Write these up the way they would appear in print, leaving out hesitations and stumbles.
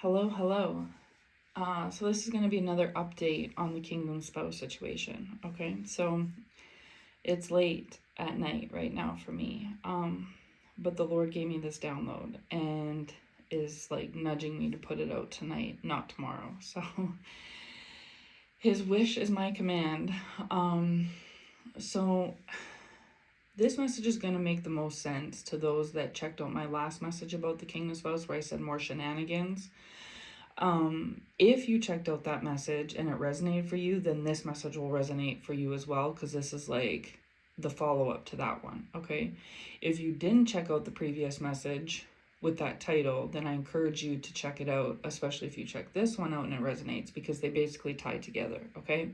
Hello. So this is going to be another update on the Kingdom Spouse situation. Okay, so it's late at night right now for me, but the Lord gave me this download and is like nudging me to put it out tonight, not tomorrow. So His wish is my command. So this message is going to make the most sense to those that checked out my last message about the Kingdom Spouse, where I said more shenanigans. If you checked out that message and it resonated for you, then this message will resonate for you as well, because this is like the follow-up to that one. Okay, if you didn't check out the previous message with that title, then I encourage you to check it out, especially if you check this one out and it resonates, because they basically tie together. Okay,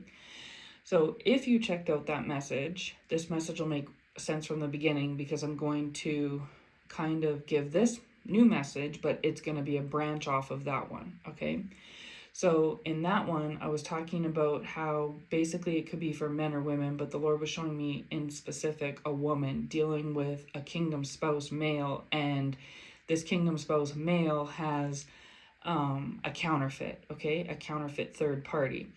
so if you checked out that message, this message will make sense from the beginning, because I'm going to kind of give this new message, but it's going to be a branch off of that one. Okay, so in that one I was talking about how basically it could be for men or women, but the Lord was showing me in specific a woman dealing with a kingdom spouse male, and this kingdom spouse male has a counterfeit. Okay, a counterfeit third party.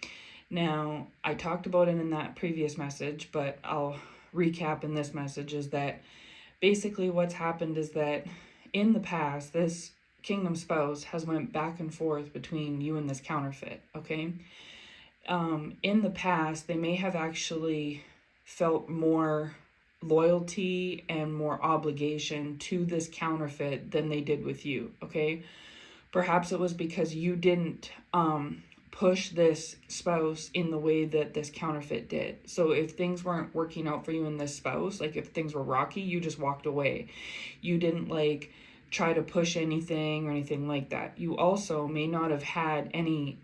Now, I talked about it in that previous message, but I'll recap in this message, is that basically what's happened is that in the past, this kingdom spouse has went back and forth between you and this counterfeit. Okay, in the past, they may have actually felt more loyalty and more obligation to this counterfeit than they did with you. Okay, perhaps it was because you didn't push this spouse in the way that this counterfeit did. So if things weren't working out for you and this spouse, like if things were rocky, you just walked away. You didn't like try to push anything or anything like that. You also may not have had any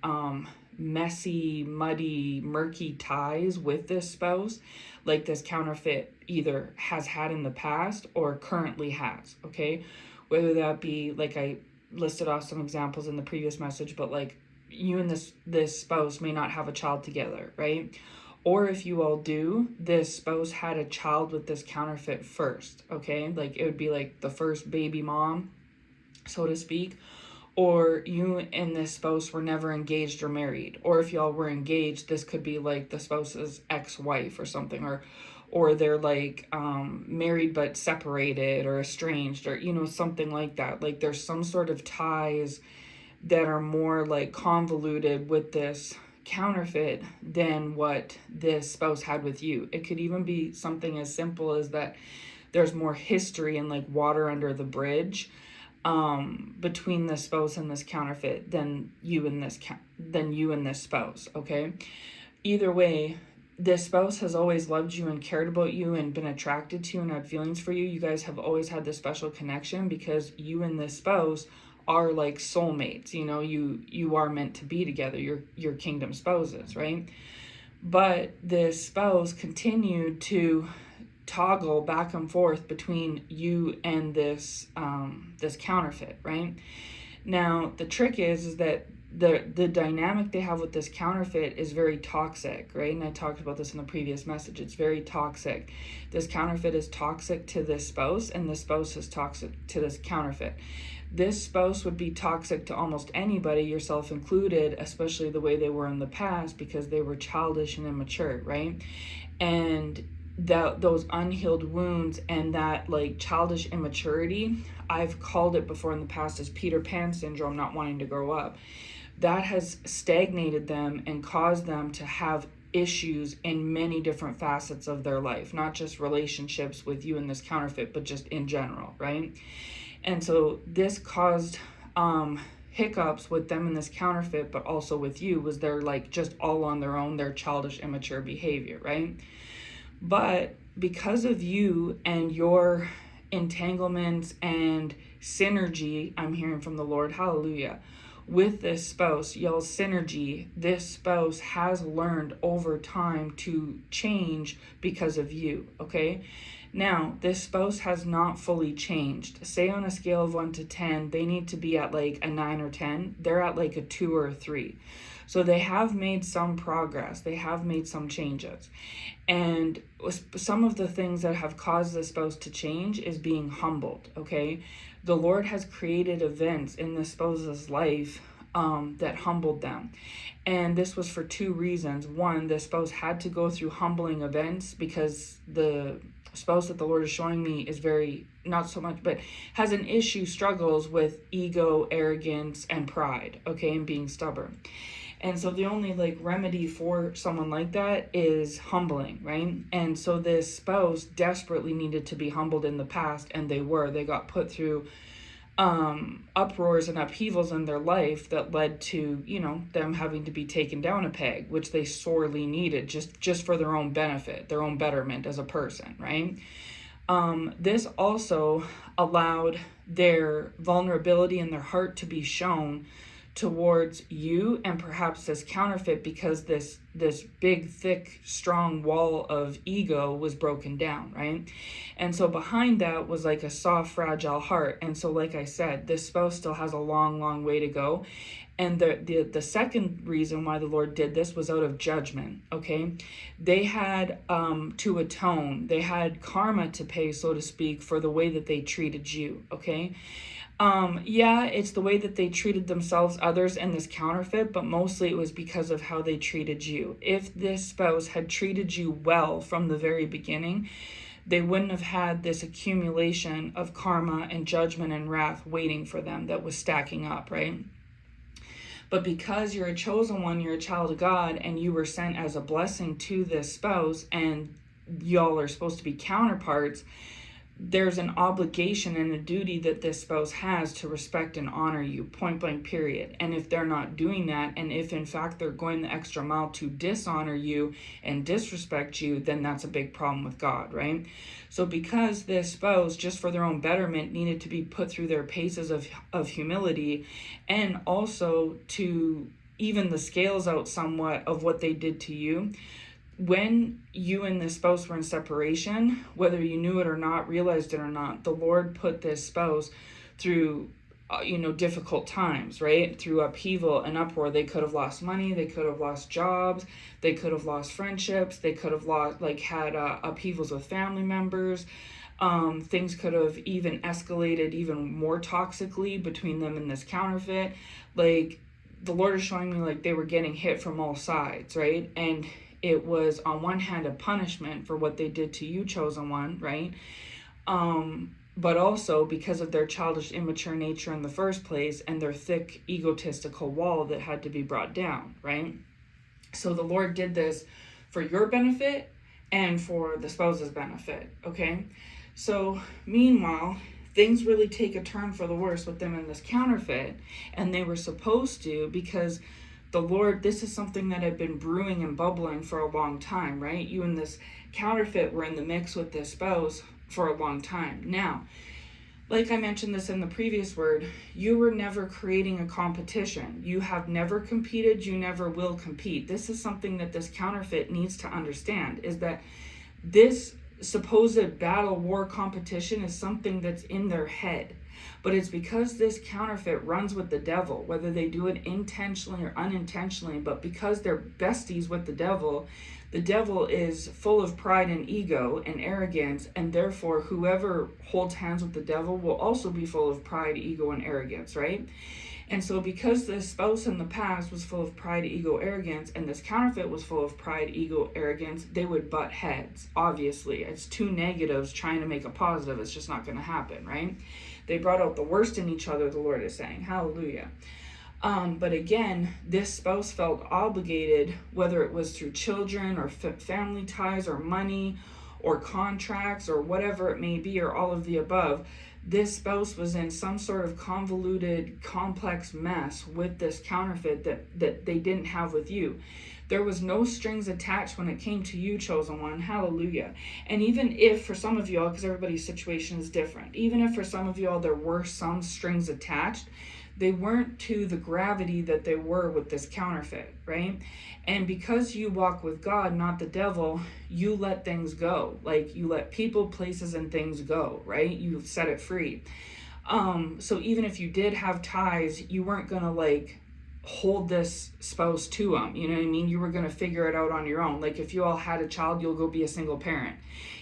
messy, muddy, murky ties with this spouse like this counterfeit either has had in the past or currently has. Okay, whether that be, like I listed off some examples in the previous message, but like you and this spouse may not have a child together, right? Or if you all do, this spouse had a child with this counterfeit first. Okay, like it would be like the first baby mom, so to speak. Or you and this spouse were never engaged or married. Or if y'all were engaged, this could be like the spouse's ex-wife or something, or they're like married but separated or estranged, or something like that. Like there's some sort of ties that are more like convoluted with this counterfeit than what this spouse had with you. It could even be something as simple as that there's more history and like water under the bridge between the spouse and this counterfeit than you and this spouse. Okay, either way, this spouse has always loved you and cared about you and been attracted to you and had feelings for you. You guys have always had this special connection because you and this spouse are like soulmates. You are meant to be together. You're kingdom spouses, right? But this spouse continued to toggle back and forth between you and this counterfeit, right? Now the trick is that the dynamic they have with this counterfeit is very toxic, right? And I talked about this in the previous message. It's very toxic. This counterfeit is toxic to this spouse, and this spouse is toxic to this counterfeit. This spouse would be toxic to almost anybody, yourself included, especially the way they were in the past, because they were childish and immature, right? And those unhealed wounds and that like childish immaturity, I've called it before in the past as Peter Pan syndrome, not wanting to grow up. That has stagnated them and caused them to have issues in many different facets of their life, not just relationships with you and this counterfeit, but just in general, right? And so this caused hiccups with them and this counterfeit, but also with you, was they're like just all on their own, their childish, immature behavior, right? But because of you and your entanglements and synergy, I'm hearing from the Lord, hallelujah, with this spouse, y'all's synergy, this spouse has learned over time to change because of you, okay? Now, this spouse has not fully changed. Say on a scale of 1 to 10, they need to be at like a 9 or 10. They're at like a 2 or a 3. So they have made some progress. They have made some changes. And some of the things that have caused the spouse to change is being humbled, okay? The Lord has created events in the spouse's life that humbled them. And this was for two reasons. One, the spouse had to go through humbling events because the spouse that the Lord is showing me is very, not so much, but has an issue, struggles with ego, arrogance, and pride, okay, and being stubborn. And so the only like remedy for someone like that is humbling, right? And so this spouse desperately needed to be humbled in the past, and they got put through uproars and upheavals in their life that led to, them having to be taken down a peg, which they sorely needed just for their own benefit, their own betterment as a person, right? This also allowed their vulnerability in their heart to be shown towards you and perhaps this counterfeit, because this big, thick, strong wall of ego was broken down, right? And so behind that was like a soft, fragile heart. And so, like I said, this spouse still has a long, long way to go. And the second reason why the Lord did this was out of judgment, okay? They had to atone. They had karma to pay, so to speak, for the way that they treated you, okay? It's the way that they treated themselves, others, and this counterfeit, but mostly it was because of how they treated you. If this spouse had treated you well from the very beginning, they wouldn't have had this accumulation of karma and judgment and wrath waiting for them that was stacking up, right? But because you're a chosen one, you're a child of God, and you were sent as a blessing to this spouse, and y'all are supposed to be counterparts, there's an obligation and a duty that this spouse has to respect and honor you, point blank, period. And if they're not doing that, and if in fact they're going the extra mile to dishonor you and disrespect you, then that's a big problem with God, right? So because this spouse, just for their own betterment, needed to be put through their paces of humility, and also to even the scales out somewhat of what they did to you, when you and this spouse were in separation, whether you knew it or not, realized it or not, the Lord put this spouse through, difficult times, right? Through upheaval and uproar. They could have lost money. They could have lost jobs. They could have lost friendships. They could have had upheavals with family members. Things could have even escalated even more toxically between them and this counterfeit. Like, the Lord is showing me like they were getting hit from all sides, right? And it was on one hand a punishment for what they did to you, chosen one, right? But also because of their childish, immature nature in the first place, and their thick, egotistical wall that had to be brought down, right? So the Lord did this for your benefit and for the spouse's benefit, okay? So meanwhile, things really take a turn for the worse with them in this counterfeit, and they were supposed to, because the Lord, this is something that had been brewing and bubbling for a long time, right? You and this counterfeit were in the mix with this spouse for a long time. Now, like I mentioned this in the previous word, you were never creating a competition. You have never competed. You never will compete. This is something that this counterfeit needs to understand, is that this supposed battle war competition is something that's in their head. But it's because this counterfeit runs with the devil, whether they do it intentionally or unintentionally, but because they're besties with the devil is full of pride and ego and arrogance, and therefore whoever holds hands with the devil will also be full of pride, ego, and arrogance, right? And so because this spouse in the past was full of pride, ego, arrogance, and this counterfeit was full of pride, ego, arrogance, they would butt heads, obviously. It's two negatives trying to make a positive. It's just not going to happen, right? They brought out the worst in each other, the Lord is saying. Hallelujah. But again, this spouse felt obligated, whether it was through children or family ties or money or contracts or whatever it may be, or all of the above. This spouse was in some sort of convoluted, complex mess with this counterfeit that they didn't have with you. There was no strings attached when it came to you, chosen one. Hallelujah. And even if for some of y'all, because everybody's situation is different, even if for some of y'all there were some strings attached, they weren't to the gravity that they were with this counterfeit, right? And because you walk with God, not the devil, you let things go. Like, you let people, places, and things go, right? You set it free. So even if you did have ties, you weren't gonna hold this spouse to them. You know what I mean? You were going to figure it out on your own. Like if you all had a child, you'll go be a single parent.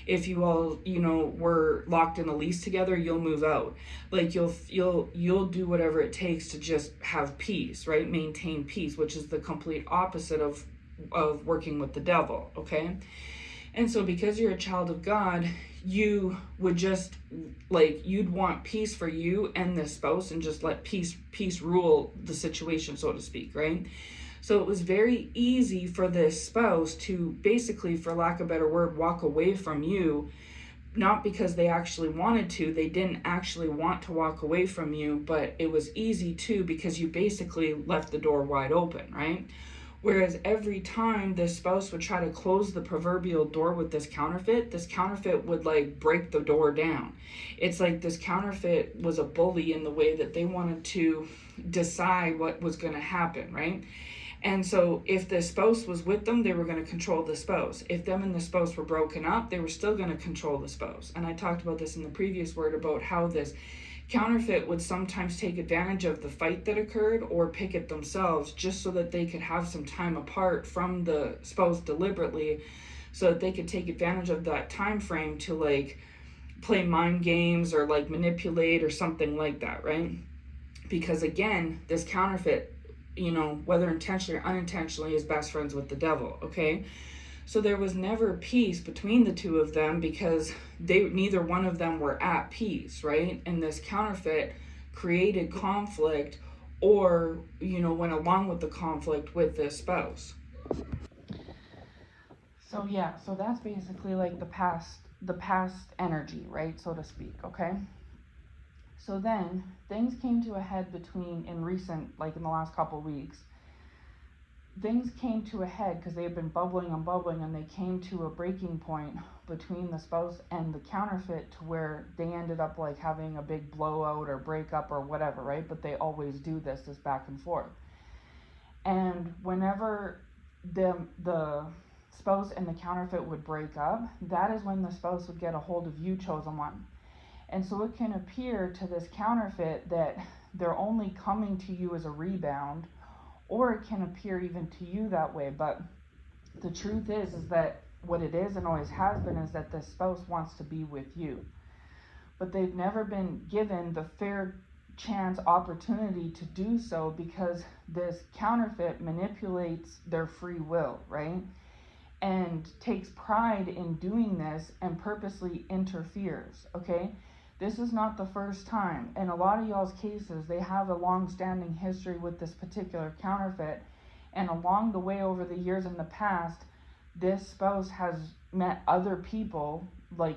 If you all, were locked in a lease together, you'll move out. Like you'll do whatever it takes to just have peace, right? Maintain peace, which is the complete opposite of working with the devil, okay? And so because you're a child of God, you would just you'd want peace for you and the spouse and just let peace rule the situation, so to speak, right? So it was very easy for this spouse to basically, for lack of a better word, walk away from you, not because they actually wanted to. They didn't actually want to walk away from you, but it was easy to because you basically left the door wide open, right? Whereas every time this spouse would try to close the proverbial door with this counterfeit would break the door down. It's like this counterfeit was a bully in the way that they wanted to decide what was going to happen, right? And so if the spouse was with them, they were going to control the spouse. If them and the spouse were broken up, they were still going to control the spouse. And I talked about this in the previous word about how this counterfeit would sometimes take advantage of the fight that occurred or pick it themselves just so that they could have some time apart from the spouse deliberately, so that they could take advantage of that time frame to play mind games or manipulate or something like that, right? Because again, this counterfeit, whether intentionally or unintentionally, is best friends with the devil, okay? So there was never peace between the two of them because neither one of them were at peace, right? And this counterfeit created conflict or, went along with the conflict with this spouse. So yeah, so that's basically the past energy, right? So to speak, okay? So then things came to a head in the last couple of weeks. Things came to a head because they had been bubbling and they came to a breaking point between the spouse and the counterfeit to where they ended up having a big blowout or breakup or whatever, right? But they always do this back and forth. And whenever the spouse and the counterfeit would break up, that is when the spouse would get a hold of you, chosen one. And so it can appear to this counterfeit that they're only coming to you as a rebound, or it can appear even to you that way. But the truth is that what it is and always has been is that the spouse wants to be with you. But they've never been given the fair chance opportunity to do so because this counterfeit manipulates their free will, right? And takes pride in doing this and purposely interferes, okay? This is not the first time. In a lot of y'all's cases, they have a long-standing history with this particular counterfeit. And along the way, over the years in the past, this spouse has met other people,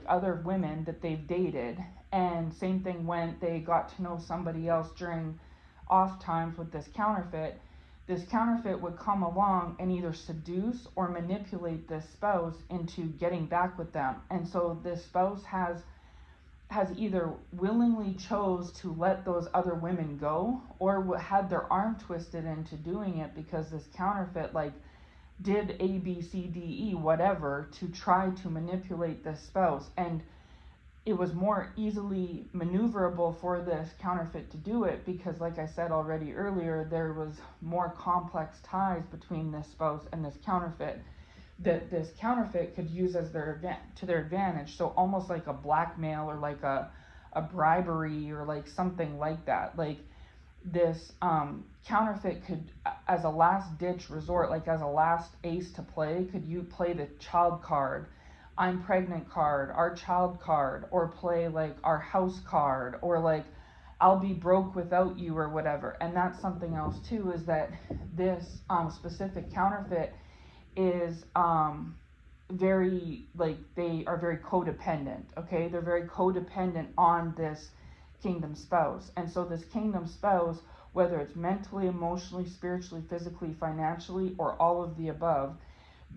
other women that they've dated. And same thing when they got to know somebody else during off times with this counterfeit. This counterfeit would come along and either seduce or manipulate this spouse into getting back with them. And so this spouse has either willingly chose to let those other women go or had their arm twisted into doing it because this counterfeit did A, B, C, D, E, whatever to try to manipulate this spouse. And it was more easily maneuverable for this counterfeit to do it because, like I said already earlier, there was more complex ties between this spouse and this counterfeit that this counterfeit could use as to their advantage. So almost like a blackmail or a bribery or something like that. This counterfeit could, as a last ditch resort, as a last ace to play, could you play the child card, I'm pregnant card, our child card, or play our house card, or I'll be broke without you or whatever. And that's something else too, is that this specific counterfeit is they are very codependent, okay? They're very codependent on this kingdom spouse. And so this kingdom spouse, whether it's mentally, emotionally, spiritually, physically, financially, or all of the above,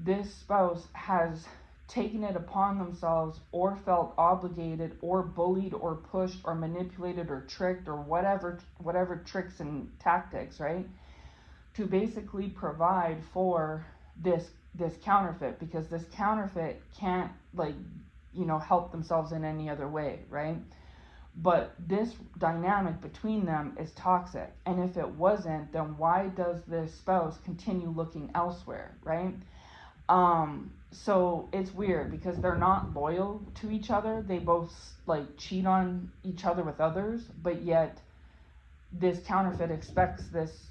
this spouse has taken it upon themselves or felt obligated or bullied or pushed or manipulated or tricked or whatever tricks and tactics, right? To basically provide for this counterfeit, because this counterfeit can't help themselves in any other way, right? But this dynamic between them is toxic. And if it wasn't, then why does this spouse continue looking elsewhere, right? So it's weird because they're not loyal to each other. They both like cheat on each other with others, but yet this counterfeit expects this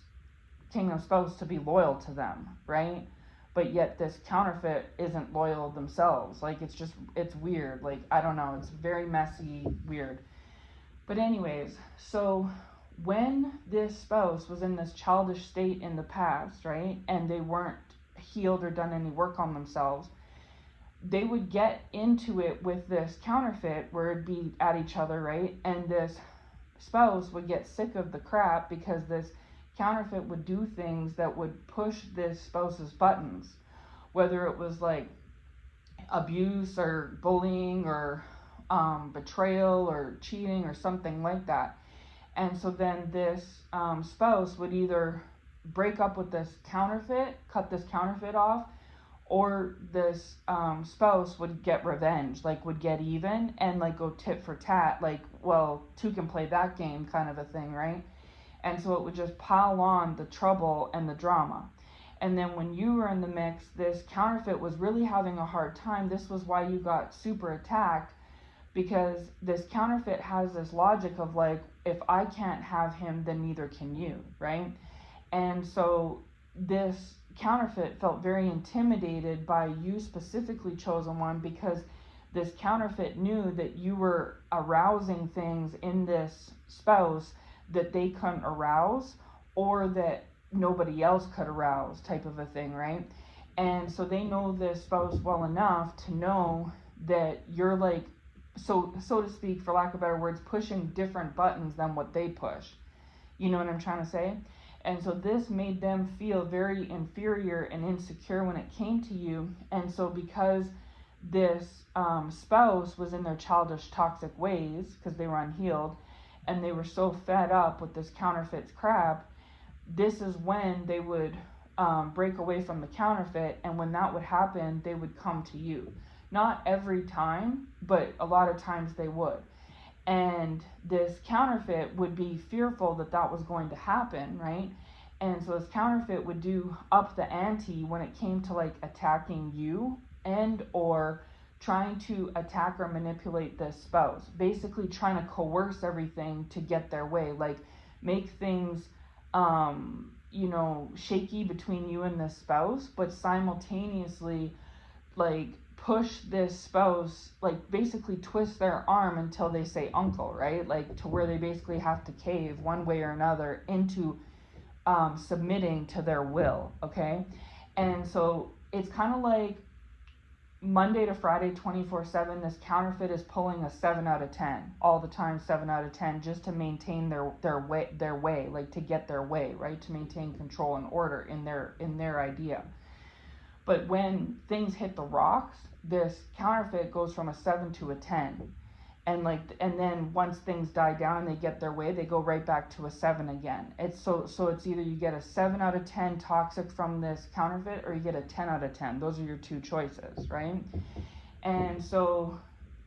kingdom spouse to be loyal to them, right? But yet this counterfeit isn't loyal themselves. Like it's weird. Like I don't know, it's very messy, weird. But anyways, so when this spouse was in this childish state in the past, right, and they weren't healed or done any work on themselves, they would get into it with this counterfeit where it'd be at each other, right? And this spouse would get sick of the crap because this counterfeit would do things that would push this spouse's buttons, whether it was like abuse or bullying or betrayal or cheating or something like that. And so then this spouse would either break up with this counterfeit, cut this counterfeit off, or this spouse would get revenge, like would get even and like go tit for tat, like, well, two can play that game kind of a thing, right? And so it would just pile on the trouble and the drama. And then when you were in the mix, this counterfeit was really having a hard time. This was why you got super attacked, because this counterfeit has this logic of like, if I can't have him, then neither can you, right? And so this counterfeit felt very intimidated by you specifically, chosen one, because this counterfeit knew that you were arousing things in this spouse that they couldn't arouse or that nobody else could arouse, type of a thing, right? And so they know this spouse well enough to know that you're like, so to speak, for lack of better words, pushing different buttons than what they push. You know what I'm trying to say? And so this made them feel very inferior and insecure when it came to you. And so because this spouse was in their childish, toxic ways, because they were unhealed, and they were so fed up with this counterfeit's crap, this is when they would break away from the counterfeit. And when that would happen, they would come to you. Not every time, but a lot of times they would. And this counterfeit would be fearful that that was going to happen, right? And so this counterfeit would do up the ante when it came to like attacking you and or trying to attack or manipulate this spouse. Basically trying to coerce everything to get their way, like make things shaky between you and this spouse, but simultaneously like push this spouse, like basically twist their arm until they say uncle, right? Like to where they basically have to cave one way or another into submitting to their will, okay? And so it's kind of like Monday to Friday, 24/7, this counterfeit is pulling a 7 out of 10 all the time, 7 out of 10, just to maintain their way, like to get their way, right? To maintain control and order in their idea. But when things hit the rocks, this counterfeit goes from a 7 to a 10. And then once things die down and they get their way, they go right back to a 7 again. It's so it's either you get a 7 out of 10 toxic from this counterfeit, or you get a 10 out of 10. Those are your two choices, right? And so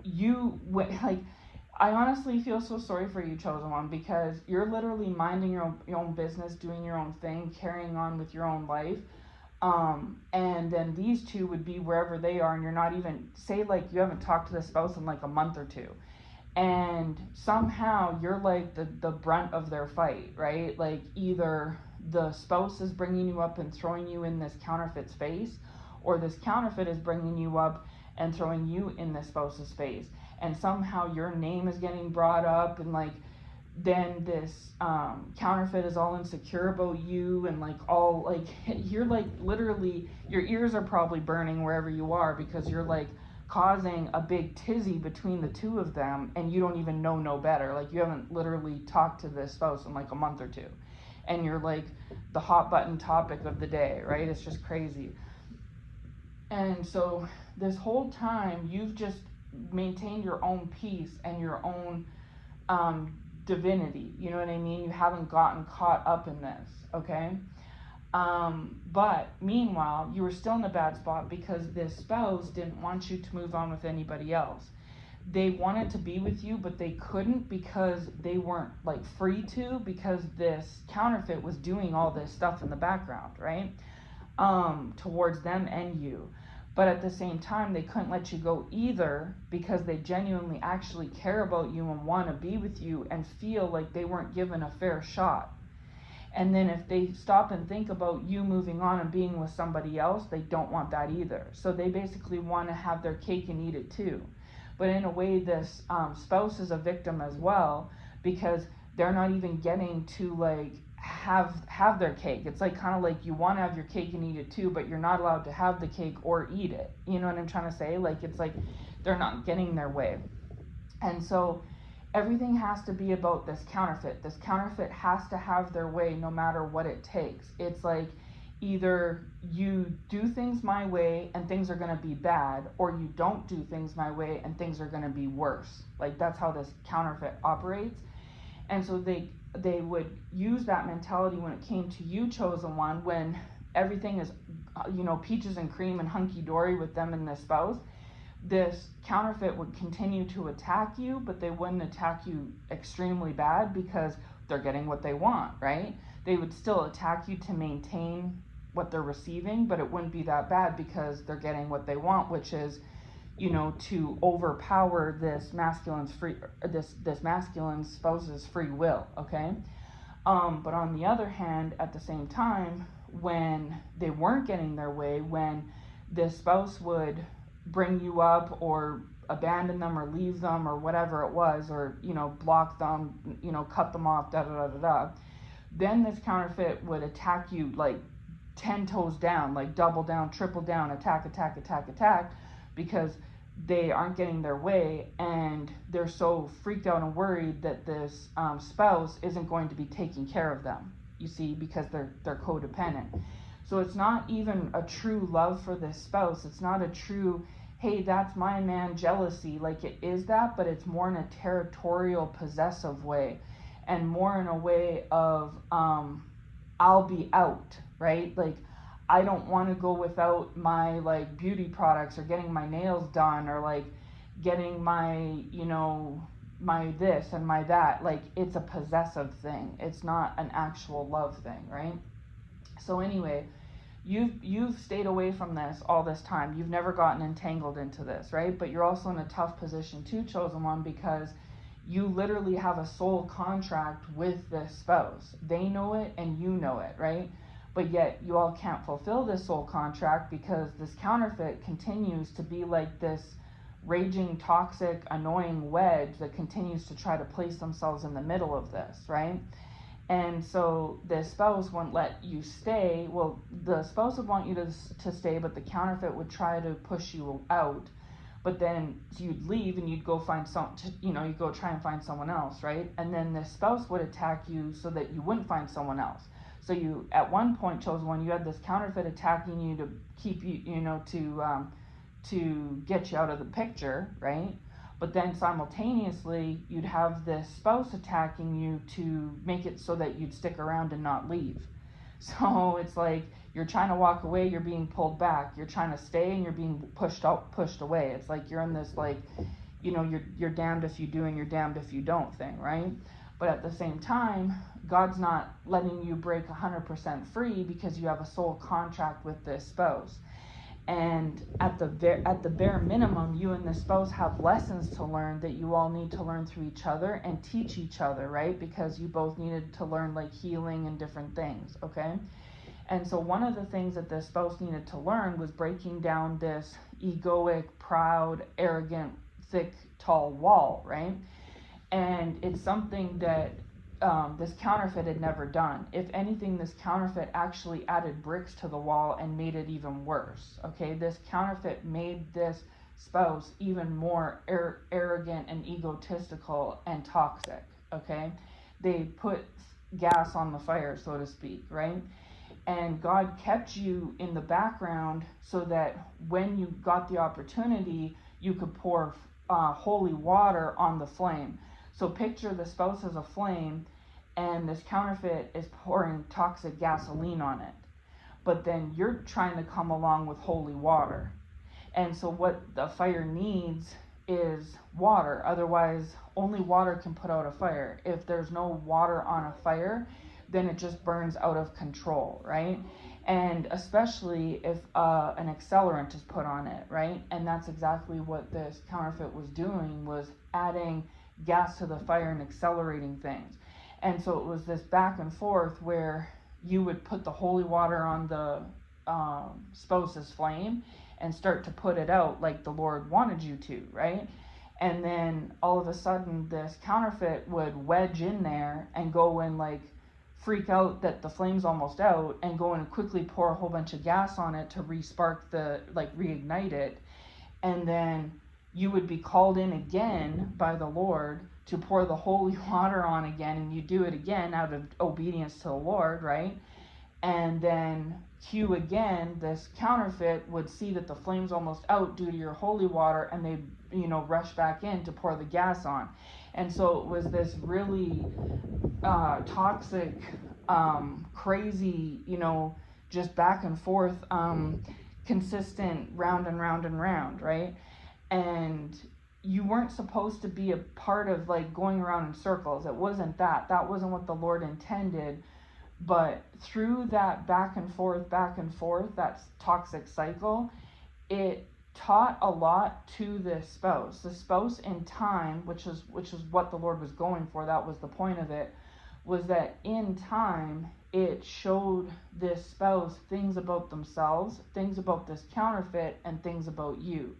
I honestly feel so sorry for you, chosen one, because you're literally minding your own business, doing your own thing, carrying on with your own life. And then these two would be wherever they are, and you're not even, say like you haven't talked to the spouse in like a month or two, and somehow you're like the brunt of their fight, right? Like either the spouse is bringing you up and throwing you in this counterfeit's face, or this counterfeit is bringing you up and throwing you in the spouse's face, and somehow your name is getting brought up, and like then this counterfeit is all insecure about you, and like all like you're like literally your ears are probably burning wherever you are, because you're like causing a big tizzy between the two of them, and you don't even know no better. Like you haven't literally talked to this spouse in like a month or two, and you're like the hot button topic of the day, right? It's just crazy. And so this whole time you've just maintained your own peace and your own divinity, you know what I mean? You haven't gotten caught up in this, okay? But meanwhile, you were still in a bad spot because this spouse didn't want you to move on with anybody else. they wanted to be with you, but they couldn't because they weren't like free to, because this counterfeit was doing all this stuff in the background, right? Towards them and you. But at the same time, they couldn't let you go either because they genuinely actually care about you and want to be with you and feel like they weren't given a fair shot. And then if they stop and think about you moving on and being with somebody else, they don't want that either. So they basically want to have their cake and eat it too. But in a way, this spouse is a victim as well, because they're not even getting to like have their cake. It's like kind of like you want to have your cake and eat it too, but you're not allowed to have the cake or eat it. You know what I'm trying to say? Like it's like they're not getting their way. And so everything has to be about this counterfeit. This counterfeit has to have their way no matter what it takes. It's like either you do things my way and things are going to be bad, or you don't do things my way and things are going to be worse. Like that's how this counterfeit operates. And so they would use that mentality when it came to you, chosen one, when everything is peaches and cream and hunky-dory with them and their spouse. This counterfeit would continue to attack you, but they wouldn't attack you extremely bad because they're getting what they want, right? They would still attack you to maintain what they're receiving, but it wouldn't be that bad because they're getting what they want, which is, to overpower this masculine spouse's free will, okay? But on the other hand, at the same time, when they weren't getting their way, when the spouse would bring you up or abandon them or leave them or whatever it was, or block them, cut them off, then this counterfeit would attack you like 10 toes down, like double down, triple down, attack, because they aren't getting their way and they're so freaked out and worried that this spouse isn't going to be taking care of them, you see, because they're codependent. So it's not even a true love for this spouse. It's not a true, hey, that's my man jealousy. Like it is that, but it's more in a territorial, possessive way, and more in a way of I'll be out, right? Like I don't want to go without my like beauty products or getting my nails done or like getting my my this and my that. Like it's a possessive thing. It's not an actual love thing, right? So anyway, you've stayed away from this all this time. You've never gotten entangled into this, right? But you're also in a tough position too, chosen one, because you literally have a soul contract with this spouse. They know it and you know it, right? But yet you all can't fulfill this soul contract because this counterfeit continues to be like this raging, toxic, annoying wedge that continues to try to place themselves in the middle of this, right? And so the spouse won't let you stay. Well, the spouse would want you to stay, but the counterfeit would try to push you out. But then you'd leave and you'd go find you'd go try and find someone else, right? And then the spouse would attack you so that you wouldn't find someone else. So you, at one point, chosen one, you had this counterfeit attacking you to keep you, to get you out of the picture, right? But then simultaneously, you'd have this spouse attacking you to make it so that you'd stick around and not leave. So it's like you're trying to walk away, you're being pulled back. You're trying to stay, and you're being pushed away. It's like you're in this like, you're damned if you do and you're damned if you don't thing, right? But at the same time, God's not letting you break 100% free because you have a soul contract with this spouse. And at the bare minimum, you and the spouse have lessons to learn that you all need to learn through each other and teach each other, right? Because you both needed to learn like healing and different things, okay? And so one of the things that the spouse needed to learn was breaking down this egoic, proud, arrogant, thick, tall wall, right? And it's something that this counterfeit had never done. If anything, this counterfeit actually added bricks to the wall and made it even worse, okay? This counterfeit made this spouse even more arrogant and egotistical and toxic, okay? They put gas on the fire, so to speak, right? And God kept you in the background so that when you got the opportunity, you could pour holy water on the flame. So picture the spouse as a flame, and this counterfeit is pouring toxic gasoline on it. But then you're trying to come along with holy water. And so what the fire needs is water. Otherwise, only water can put out a fire. If there's no water on a fire, then it just burns out of control, right? And especially if an accelerant is put on it, right? And that's exactly what this counterfeit was doing, was adding gas to the fire and accelerating things. And so it was this back and forth where you would put the holy water on the spouse's flame and start to put it out like the Lord wanted you to, right? And then all of a sudden this counterfeit would wedge in there and go and like freak out that the flame's almost out and go and quickly pour a whole bunch of gas on it to reignite it. And then you would be called in again by the Lord to pour the holy water on again, and you do it again out of obedience to the Lord, right? And then cue again, this counterfeit would see that the flame's almost out due to your holy water, and they, rush back in to pour the gas on. And so it was this really toxic, crazy, just back and forth, consistent, round and round and round, right? And you weren't supposed to be a part of like going around in circles. It wasn't that. That wasn't what the Lord intended. But through that back and forth, that toxic cycle, it taught a lot to the spouse. The spouse in time, which is what the Lord was going for, that was the point of it, was that in time it showed this spouse things about themselves, things about this counterfeit, and things about you.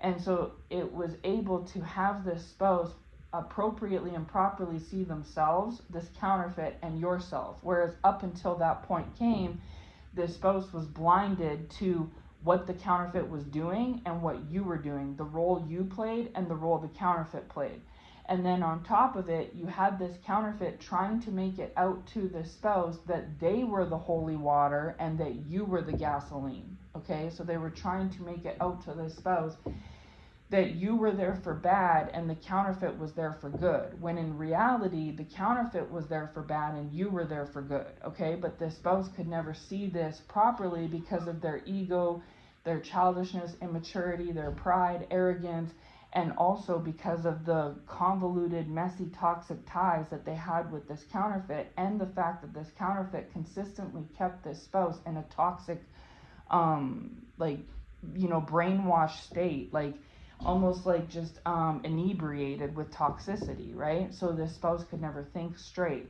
And so it was able to have this spouse appropriately and properly see themselves, this counterfeit, and yourself. Whereas up until that point came, the spouse was blinded to what the counterfeit was doing and what you were doing, the role you played and the role the counterfeit played. And then on top of it, you had this counterfeit trying to make it out to the spouse that they were the holy water and that you were the gasoline. Okay, so they were trying to make it out to the spouse that you were there for bad and the counterfeit was there for good, when in reality the counterfeit was there for bad and you were there for good. Okay, but the spouse could never see this properly because of their ego, their childishness, immaturity, their pride, arrogance, and also because of the convoluted, messy, toxic ties that they had with this counterfeit, and the fact that this counterfeit consistently kept this spouse in a toxic brainwashed state, like almost like just inebriated with toxicity, right? So this spouse could never think straight.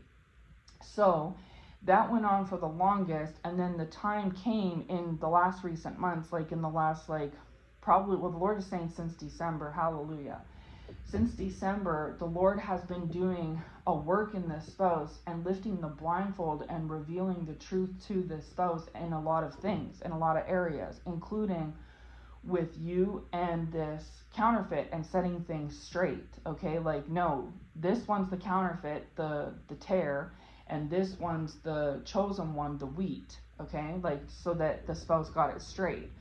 So that went on for the longest, and then the time came in the last recent months, like in the last the Lord is saying since December, hallelujah. Since December, the Lord has been doing a work in this spouse and lifting the blindfold and revealing the truth to this spouse in a lot of things, in a lot of areas, including with you and this counterfeit, and setting things straight. Okay, like, no, this one's the counterfeit, the tare, and this one's the chosen one, the wheat. Okay, like, so that the spouse got it straight.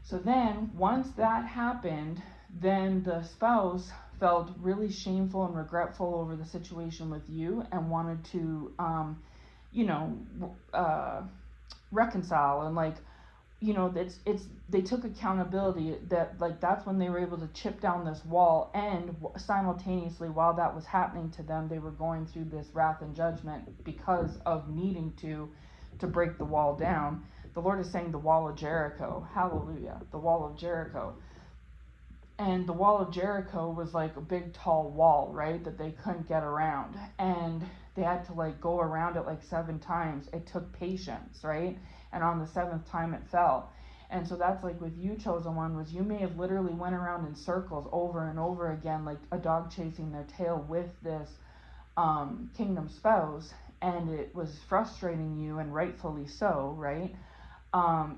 So then once that happened, then the spouse felt really shameful and regretful over the situation with you and wanted to reconcile, and they took accountability. That's when they were able to chip down this wall, and simultaneously while that was happening to them, they were going through this wrath and judgment because of needing to break the wall down. The Lord is saying the wall of Jericho, hallelujah, the wall of Jericho. And the wall of Jericho was like a big tall wall, right, that they couldn't get around, and they had to go around it 7 times. It took patience, right? And on the 7th time it fell. And so that's like with you, chosen one, was you may have literally went around in circles over and over again, like a dog chasing their tail with this kingdom spouse, and it was frustrating you, and rightfully so, right?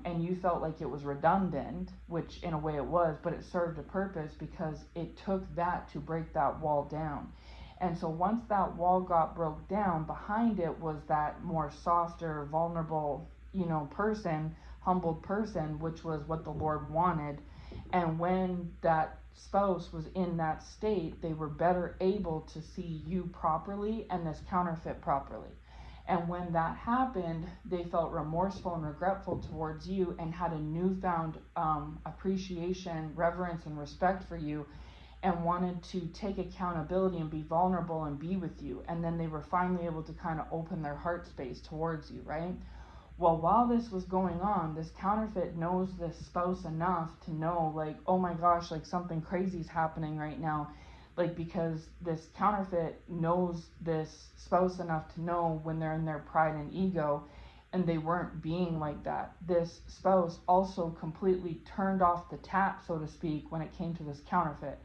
And you felt like it was redundant, which in a way it was, but it served a purpose because it took that to break that wall down. And so once that wall got broke down, behind it was that more softer, vulnerable, person, humbled person, which was what the Lord wanted. And when that spouse was in that state, they were better able to see you properly and this counterfeit properly. And when that happened, they felt remorseful and regretful towards you and had a newfound appreciation, reverence, and respect for you. and wanted to take accountability and be vulnerable and be with you. And then they were finally able to kind of open their heart space towards you, right? Well, while this was going on, this counterfeit knows this spouse enough to know, like, oh my gosh, like something crazy is happening right now. Like, because this counterfeit knows this spouse enough to know when they're in their pride and ego and they weren't being like that. This spouse also completely turned off the tap, so to speak, when it came to this counterfeit.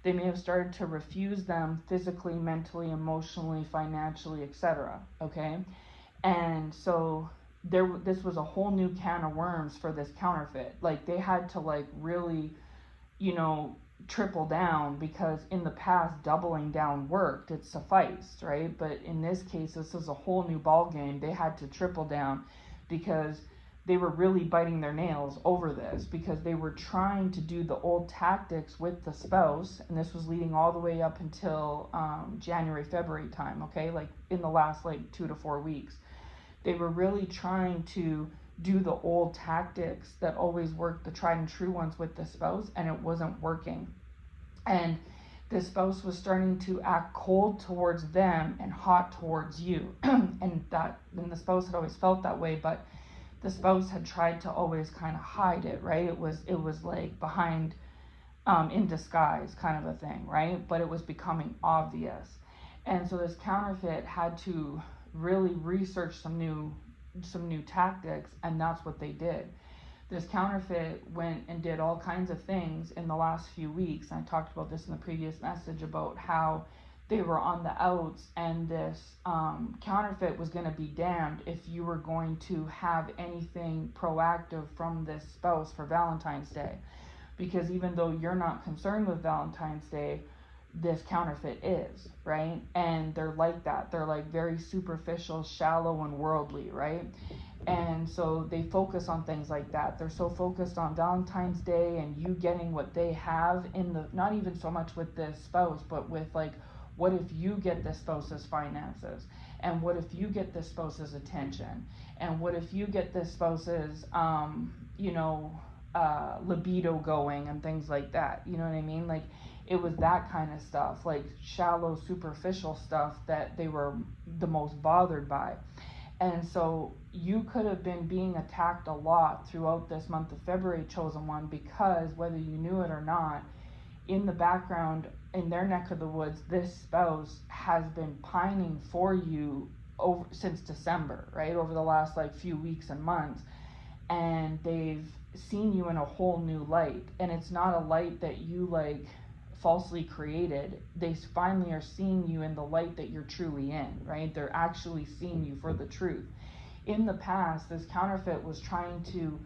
They may have started to refuse them physically, mentally, emotionally, financially, etc. Okay? And so this was a whole new can of worms for this counterfeit. Like, they had to like really, you know, triple down, because in the past doubling down worked, it sufficed, right? But in this case, this is a whole new ball game. They had to triple down because they were really biting their nails over this, because they were trying to do the old tactics with the spouse, and this was leading all the way up until January, February time, okay, like in the last like 2 to 4 weeks. They were really trying to do the old tactics that always worked, the tried and true ones with the spouse, and it wasn't working. And the spouse was starting to act cold towards them and hot towards you. And the spouse had always felt that way, but the spouse had tried to always kind of hide it, right? It was like behind, in disguise kind of a thing, right? But it was becoming obvious. And so this counterfeit had to really research some new tactics, and that's what they did. This counterfeit went and did all kinds of things in the last few weeks. I talked about this in the previous message about how they were on the outs, and this counterfeit was going to be damned if you were going to have anything proactive from this spouse for Valentine's Day. Because even though you're not concerned with Valentine's Day, this counterfeit is, right? And they're like that. They're like very superficial, shallow, and worldly, right? And so they focus on things like that. They're so focused on Valentine's Day and you getting what they have in the, not even so much with this spouse, but with like, what if you get this spouse's finances? And what if you get this spouse's attention? And what if you get this spouse's, libido going and things like that? You know what I mean? Like, it was that kind of stuff, like shallow, superficial stuff that they were the most bothered by. And so you could have been being attacked a lot throughout this month of February, chosen one, because whether you knew it or not, in the background, in their neck of the woods, this spouse has been pining for you since December, right? Over the last like few weeks and months. And they've seen you in a whole new light. And it's not a light that you like falsely created. They finally are seeing you in the light that you're truly in, right? They're actually seeing you for the truth. In the past, this counterfeit was trying to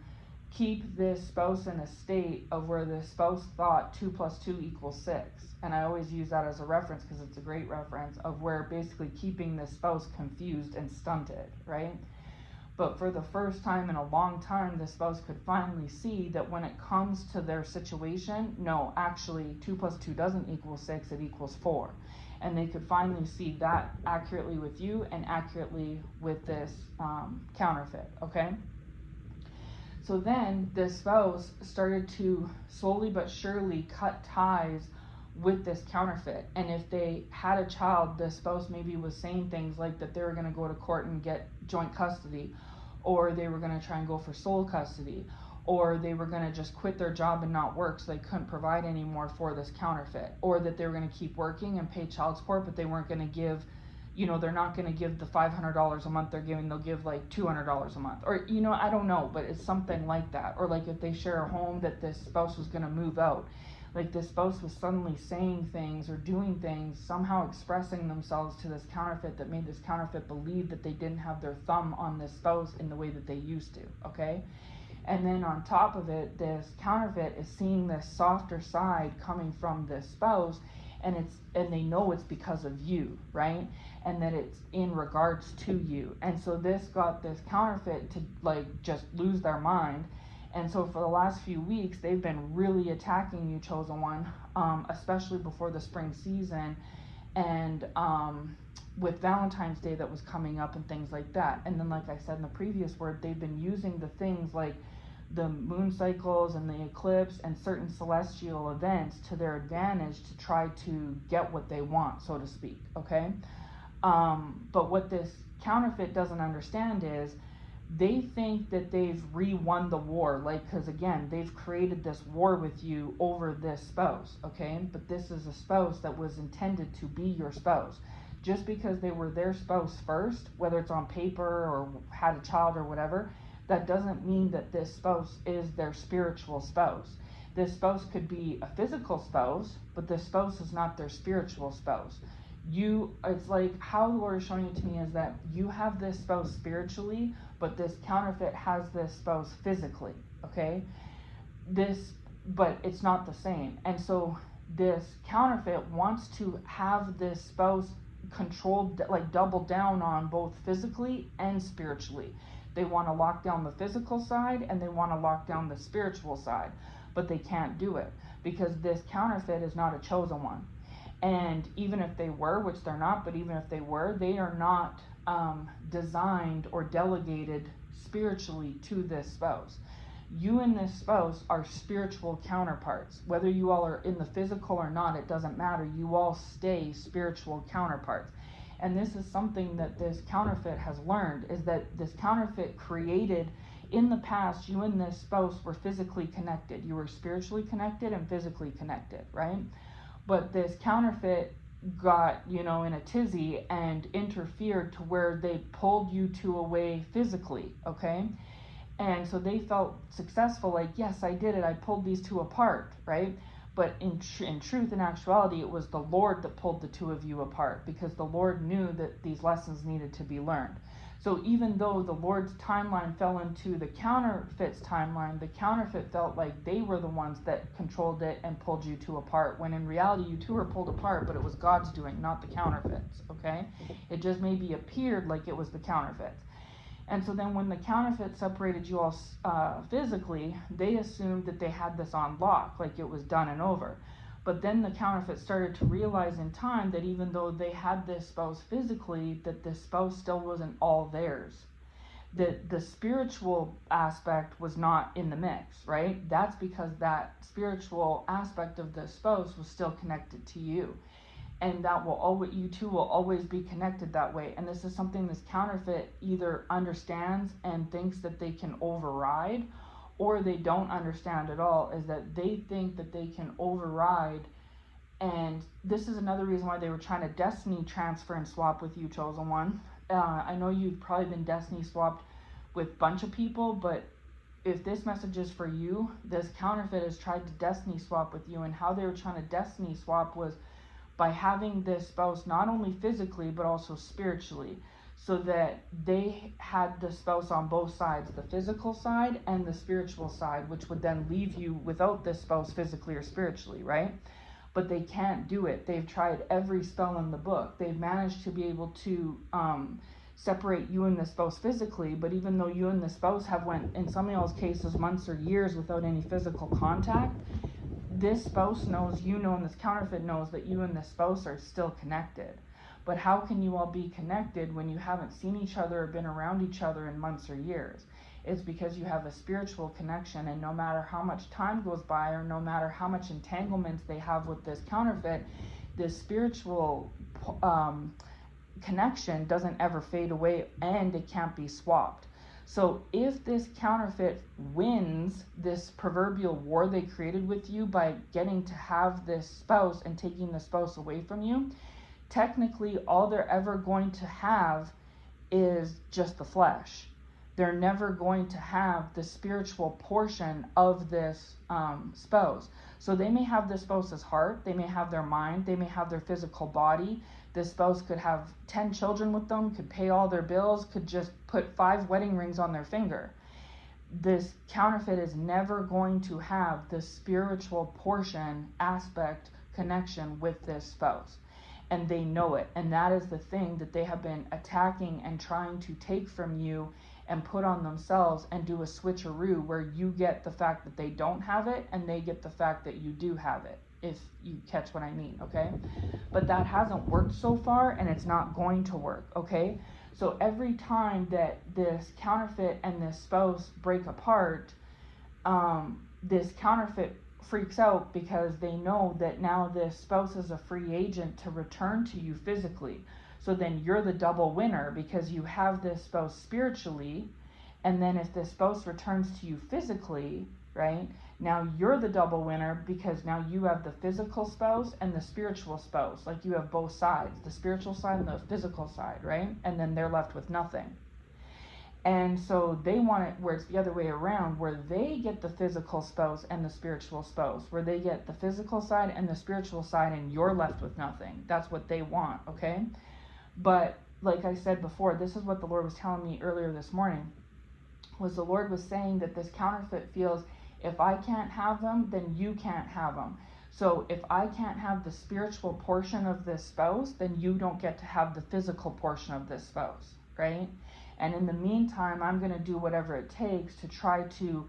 keep this spouse in a state of where the spouse thought 2 + 2 = 6. And I always use that as a reference because it's a great reference of where basically keeping the spouse confused and stunted, right? But for the first time in a long time, the spouse could finally see that when it comes to their situation, no, actually 2 + 2 doesn't equal 6, it equals 4. And they could finally see that accurately with you and accurately with this counterfeit, okay? So then the spouse started to slowly but surely cut ties with this counterfeit. And if they had a child, the spouse maybe was saying things like that they were going to go to court and get joint custody, or they were going to try and go for sole custody, or they were going to just quit their job and not work so they couldn't provide anymore for this counterfeit, or that they were going to keep working and pay child support, but they weren't going to give, they're not going to give the $500 a month they're giving, they'll give like $200 a month, or I don't know, but it's something like that. Or like if they share a home, that this spouse was going to move out. Like this spouse was suddenly saying things or doing things, somehow expressing themselves to this counterfeit that made this counterfeit believe that they didn't have their thumb on this spouse in the way that they used to, okay? And then on top of it, this counterfeit is seeing this softer side coming from this spouse, and they know it's because of you, right? And that it's in regards to you. And so this got this counterfeit to like just lose their mind. And so for the last few weeks, they've been really attacking you, chosen one, especially before the spring season, and with Valentine's Day that was coming up and things like that. And then, like I said in the previous word, they've been using the things like the moon cycles and the eclipse and certain celestial events to their advantage to try to get what they want, so to speak, okay? But what this counterfeit doesn't understand is they think that they've re-won the war, like, because again, they've created this war with you over this spouse, okay? But this is a spouse that was intended to be your spouse. Just because they were their spouse first, whether it's on paper or had a child or whatever, that doesn't mean that this spouse is their spiritual spouse. This spouse could be a physical spouse, but this spouse is not their spiritual spouse. It's like how the Lord is showing it to me is that you have this spouse spiritually, but this counterfeit has this spouse physically, okay? But it's not the same. And so this counterfeit wants to have this spouse controlled, like double down on both physically and spiritually. They want to lock down the physical side and they want to lock down the spiritual side, but they can't do it because this counterfeit is not a chosen one. And even if they were, which they're not, but even if they were, they are not designed or delegated spiritually to this spouse. You and this spouse are spiritual counterparts. Whether you all are in the physical or not, it doesn't matter. You all stay spiritual counterparts. And this is something that this counterfeit has learned, is that this counterfeit created, in the past, you and this spouse were physically connected. You were spiritually connected and physically connected, right? But this counterfeit got, in a tizzy and interfered to where they pulled you two away physically, okay? And so they felt successful, like, yes, I did it. I pulled these two apart, right? But in truth, in actuality, it was the Lord that pulled the two of you apart because the Lord knew that these lessons needed to be learned. So even though the Lord's timeline fell into the counterfeit's timeline, the counterfeit felt like they were the ones that controlled it and pulled you two apart, when in reality you two were pulled apart, but it was God's doing, not the counterfeits, okay? It just maybe appeared like it was the counterfeits. And so then when the counterfeit separated you all physically, they assumed that they had this on lock, like it was done and over. But then the counterfeit started to realize in time that even though they had this spouse physically, that this spouse still wasn't all theirs. That the spiritual aspect was not in the mix, right? That's because that spiritual aspect of the spouse was still connected to you. And that will always, you two will always be connected that way. And this is something this counterfeit either understands and thinks that they can override, or they don't understand at all, is that they think that they can override. And this is another reason why they were trying to destiny transfer and swap with you, chosen one. I know you've probably been destiny swapped with a bunch of people, but if this message is for you, this counterfeit has tried to destiny swap with you. And how they were trying to destiny swap was by having this spouse not only physically but also spiritually, so that they had the spouse on both sides, the physical side and the spiritual side, which would then leave you without this spouse physically or spiritually, right? But they can't do it. They've tried every spell in the book. They've managed to be able to separate you and the spouse physically, but even though you and the spouse have went, in some of y'all's cases, months or years without any physical contact, this spouse knows, and this counterfeit knows that you and this spouse are still connected. But how can you all be connected when you haven't seen each other or been around each other in months or years? It's because you have a spiritual connection, and no matter how much time goes by or no matter how much entanglements they have with this counterfeit, this spiritual connection doesn't ever fade away, and it can't be swapped. So if this counterfeit wins this proverbial war they created with you by getting to have this spouse and taking the spouse away from you, technically all they're ever going to have is just the flesh. They're never going to have the spiritual portion of this spouse. So they may have the spouse's heart, they may have their mind, they may have their physical body. This spouse could have 10 children with them, could pay all their bills, could just put 5 wedding rings on their finger. This counterfeit is never going to have the spiritual portion, aspect, connection with this spouse. And they know it. And that is the thing that they have been attacking and trying to take from you and put on themselves and do a switcheroo where you get the fact that they don't have it and they get the fact that you do have it, if you catch what I mean, okay? But that hasn't worked so far, and it's not going to work, okay? So every time that this counterfeit and this spouse break apart, this counterfeit freaks out because they know that now this spouse is a free agent to return to you physically. So then you're the double winner because you have this spouse spiritually, and then if this spouse returns to you physically, right, now you're the double winner because now you have the physical spouse and the spiritual spouse. Like you have both sides, the spiritual side and the physical side, right? And then they're left with nothing. And so they want it where it's the other way around, where they get the physical spouse and the spiritual spouse, where they get the physical side and the spiritual side and you're left with nothing. That's what they want, okay? But like I said before, this is what the Lord was telling me earlier this morning, was the Lord was saying that this counterfeit feels, if I can't have them, then you can't have them. So if I can't have the spiritual portion of this spouse, then you don't get to have the physical portion of this spouse, right? And in the meantime, I'm going to do whatever it takes to try to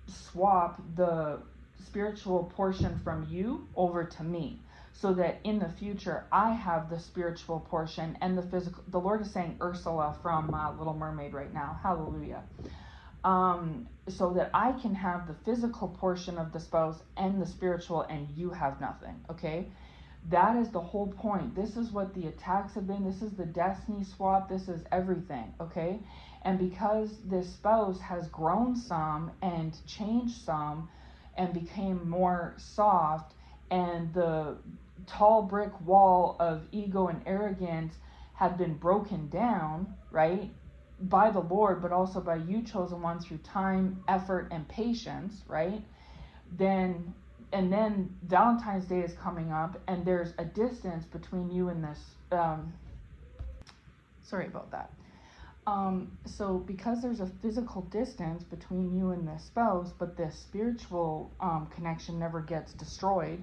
swap the spiritual portion from you over to me, so that in the future I have the spiritual portion and the physical. The Lord is saying Ursula from Little Mermaid right now. Hallelujah. So that I can have the physical portion of the spouse and the spiritual, and you have nothing, okay? That is the whole point. This is what the attacks have been. This is the destiny swap. This is everything, okay? And because this spouse has grown some and changed some and became more soft, and the tall brick wall of ego and arrogance had been broken down, right? By the Lord, but also by you, chosen one, through time, effort, and patience, right? Then Valentine's Day is coming up, and there's a distance between you and this. Sorry about that. So because there's a physical distance between you and this spouse, but this spiritual connection never gets destroyed.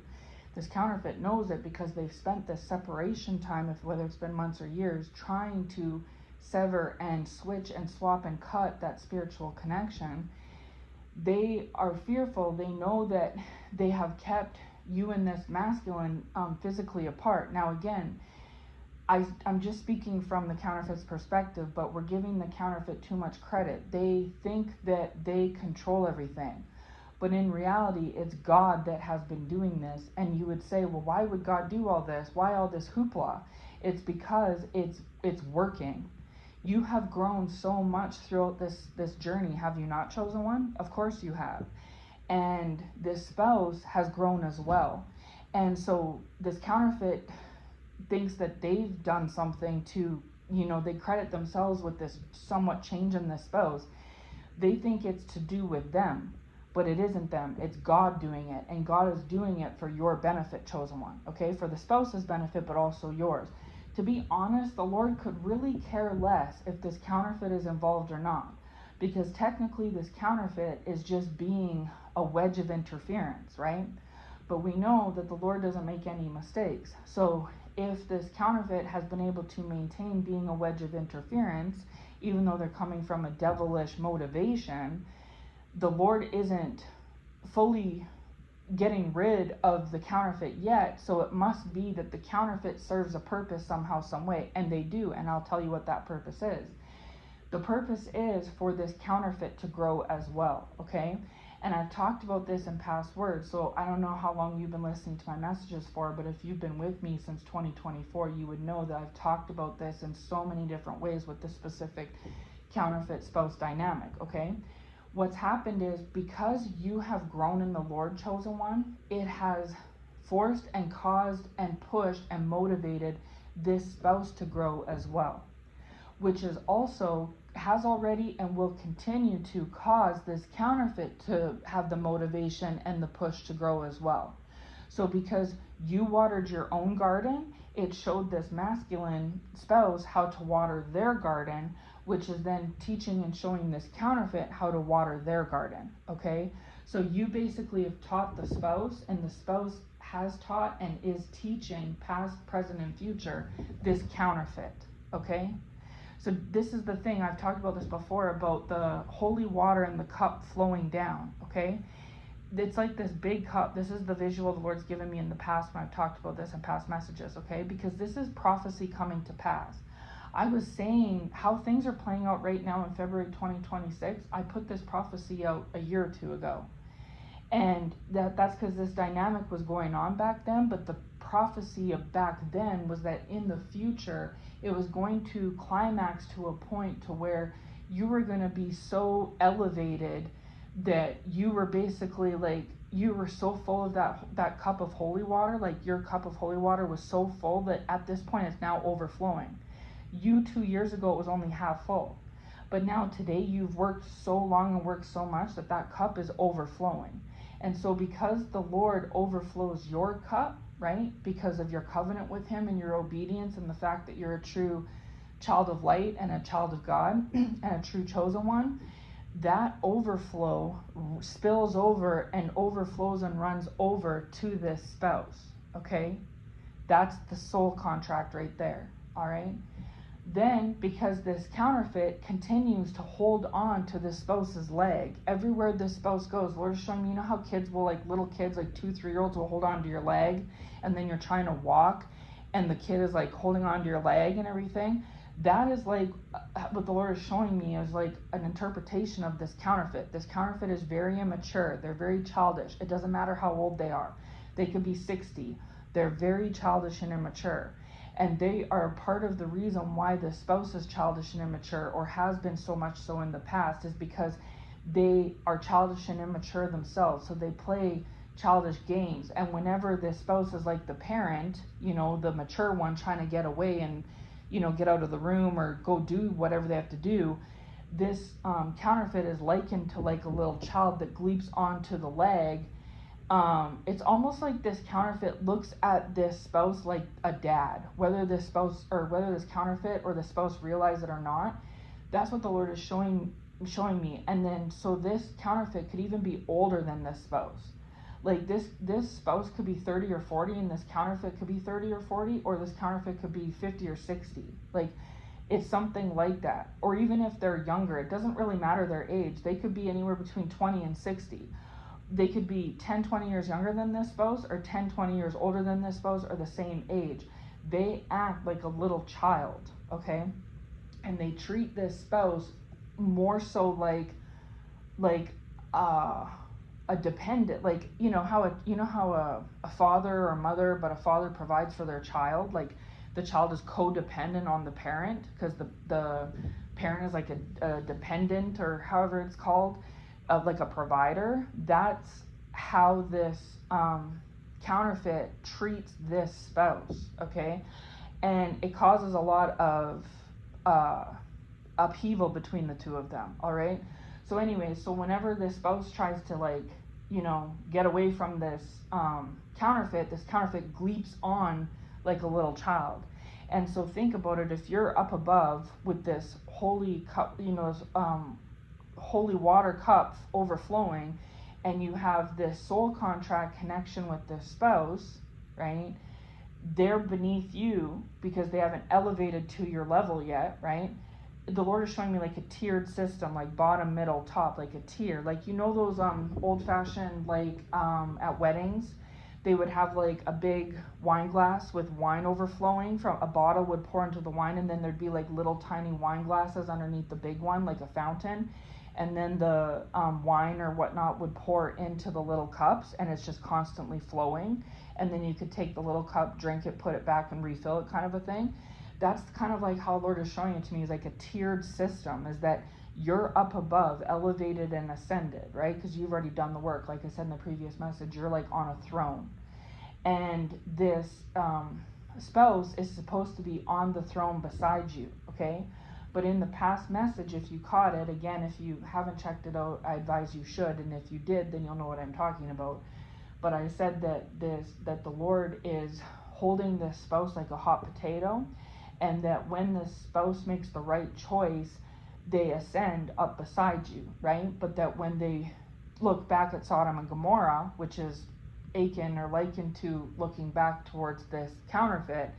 This counterfeit knows it because they've spent this separation time, whether it's been months or years, trying to sever and switch and swap and cut that spiritual connection. They are fearful. They know that they have kept you and this masculine physically apart. Now again, I'm just speaking from the counterfeit's perspective, but we're giving the counterfeit too much credit. They think that they control everything, but in reality it's God that has been doing this. And you would say, well, why would God do all this? Why all this hoopla? It's because it's working. You have grown so much throughout this journey, have you not, chosen one? Of course you have. And this spouse has grown as well. And so this counterfeit thinks that they've done something to, they credit themselves with this somewhat change in this spouse. They think it's to do with them, but it isn't them. It's God doing it, and God is doing it for your benefit, chosen one, okay? For the spouse's benefit, but also yours. To be honest, the Lord could really care less if this counterfeit is involved or not, because technically this counterfeit is just being a wedge of interference, right? But we know that the Lord doesn't make any mistakes. So if this counterfeit has been able to maintain being a wedge of interference, even though they're coming from a devilish motivation, the Lord isn't fully getting rid of the counterfeit yet. So it must be that the counterfeit serves a purpose somehow, some way, and they do. And I'll tell you what that purpose is. The purpose is for this counterfeit to grow as well, okay? And I've talked about this in past words, so I don't know how long you've been listening to my messages for, but if you've been with me since 2024, you would know that I've talked about this in so many different ways with the specific counterfeit spouse dynamic, okay? What's happened is, because you have grown in the Lord, chosen one, it has forced and caused and pushed and motivated this spouse to grow as well, which is also has already and will continue to cause this counterfeit to have the motivation and the push to grow as well. So because you watered your own garden, it showed this masculine spouse how to water their garden, which is then teaching and showing this counterfeit how to water their garden, okay? So you basically have taught the spouse, and the spouse has taught and is teaching, past, present, and future, this counterfeit, okay? So this is the thing, I've talked about this before, about the holy water and the cup flowing down, okay? It's like this big cup. This is the visual the Lord's given me in the past when I've talked about this in past messages, okay? Because this is prophecy coming to pass. I was saying how things are playing out right now in February 2026. I put this prophecy out a year or two ago. And that's because this dynamic was going on back then, but the prophecy of back then was that in the future it was going to climax to a point to where you were going to be so elevated that you were basically like, you were so full of that cup of holy water, like your cup of holy water was so full that at this point it's now overflowing. 2 years ago it was only half full, but now today you've worked so long and worked so much that that cup is overflowing. And so because the Lord overflows your cup, right, because of your covenant with him and your obedience and the fact that you're a true child of light and a child of God and a true chosen one, that overflow spills over and overflows and runs over to this spouse. Okay, that's the soul contract right there. All right. Then, because this counterfeit continues to hold on to the spouse's leg, everywhere this spouse goes, Lord is showing me, you know how kids will, like little kids, like 2-3-year-olds will hold on to your leg, and then you're trying to walk, and the kid is like holding on to your leg and everything. That is like what the Lord is showing me is like an interpretation of this counterfeit. This counterfeit is very immature. They're very childish. It doesn't matter how old they are. They could be 60. They're very childish and immature. And they are part of the reason why the spouse is childish and immature, or has been so much so in the past, is because they are childish and immature themselves. So they play childish games. And whenever the spouse is like the parent, you know, the mature one trying to get away and, you know, get out of the room or go do whatever they have to do, this counterfeit is likened to like a little child that gleeps onto the leg. It's almost like this counterfeit looks at this spouse like a dad, whether this spouse or whether this counterfeit or the spouse realize it or not. That's what the Lord is showing me. And then so this counterfeit could even be older than this spouse. Like this spouse could be 30 or 40, and this counterfeit could be 30 or 40, or this counterfeit could be 50 or 60. Like it's something like that. Or even if they're younger, it doesn't really matter their age. They could be anywhere between 20 and 60. They could be 10-20 years younger than this spouse, or 10-20 years older than this spouse, or the same age. They act like a little child, okay? And they treat this spouse more so like a dependent, like you know how a father or mother, but a father provides for their child, like the child is codependent on the parent because the parent is like a dependent, or however it's called, of like a provider. That's how this counterfeit treats this spouse, okay? And it causes a lot of upheaval between the two of them, all right? So anyway, so whenever this spouse tries to like, you know, get away from this counterfeit, this counterfeit gleeps on like a little child. And so think about it, if you're up above with this holy cup, you know, this, holy water cup overflowing, and you have this soul contract connection with this spouse, right? They're beneath you because they haven't elevated to your level yet, right? The Lord is showing me like a tiered system, like bottom, middle, top, like a tier. Like, you know those old-fashioned, like at weddings, they would have like a big wine glass with wine overflowing from a bottle would pour into the wine, and then there'd be like little tiny wine glasses underneath the big one, like a fountain. And then the wine or whatnot would pour into the little cups, and it's just constantly flowing. And then you could take the little cup, drink it, put it back, and refill it, kind of a thing. That's kind of like how Lord is showing it to me, is like a tiered system, is that you're up above, elevated and ascended, right? Because you've already done the work. Like I said in the previous message, you're like on a throne. And this spouse is supposed to be on the throne beside you, okay? But in the past message, if you caught it, again, if you haven't checked it out, I advise you should. And if you did, then you'll know what I'm talking about. But I said that the Lord is holding this spouse like a hot potato, and that when the spouse makes the right choice, they ascend up beside you, right? But that when they look back at Sodom and Gomorrah, which is akin or likened to looking back towards this counterfeit,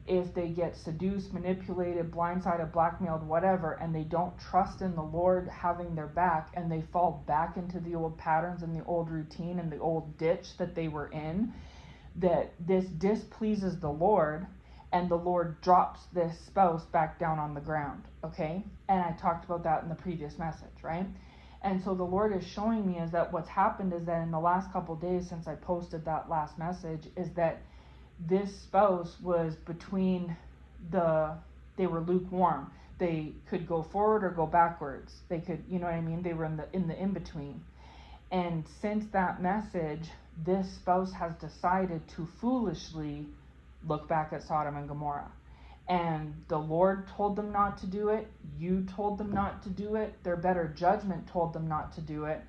if they get seduced, manipulated, blindsided, blackmailed, whatever, and they don't trust in the Lord having their back, and they fall back into the old patterns and the old routine and the old ditch that they were in, that this displeases the Lord, and the Lord drops this spouse back down on the ground, okay? And I talked about that in the previous message, right? And so the Lord is showing me is that what's happened is that in the last couple days since I posted that last message is that this spouse was between they were lukewarm. They could go forward or go backwards. They could, you know what I mean? They were in the in-between. And since that message, this spouse has decided to foolishly look back at Sodom and Gomorrah. And the Lord told them not to do it. You told them not to do it. Their better judgment told them not to do it.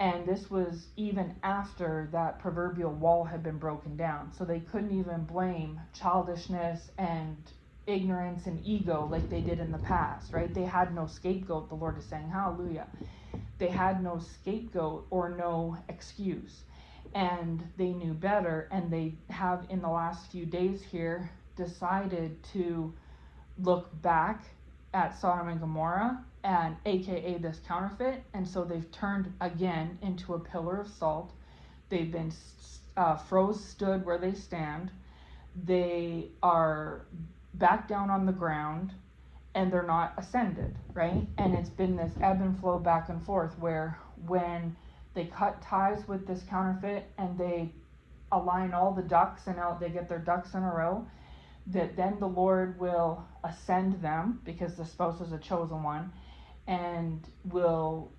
And this was even after that proverbial wall had been broken down. So they couldn't even blame childishness and ignorance and ego like they did in the past, right? They had no scapegoat, the Lord is saying, hallelujah. They had no scapegoat or no excuse. And they knew better, and they have in the last few days here decided to look back at Sodom and Gomorrah, and aka this counterfeit, and so they've turned again into a pillar of salt. They've been stood where they stand. They are back down on the ground, and they're not ascended, right? And it's been this ebb and flow back and forth where when they cut ties with this counterfeit and they align all the ducks and out, they get their ducks in a row, that then the Lord will ascend them because the spouse is a chosen one, and will,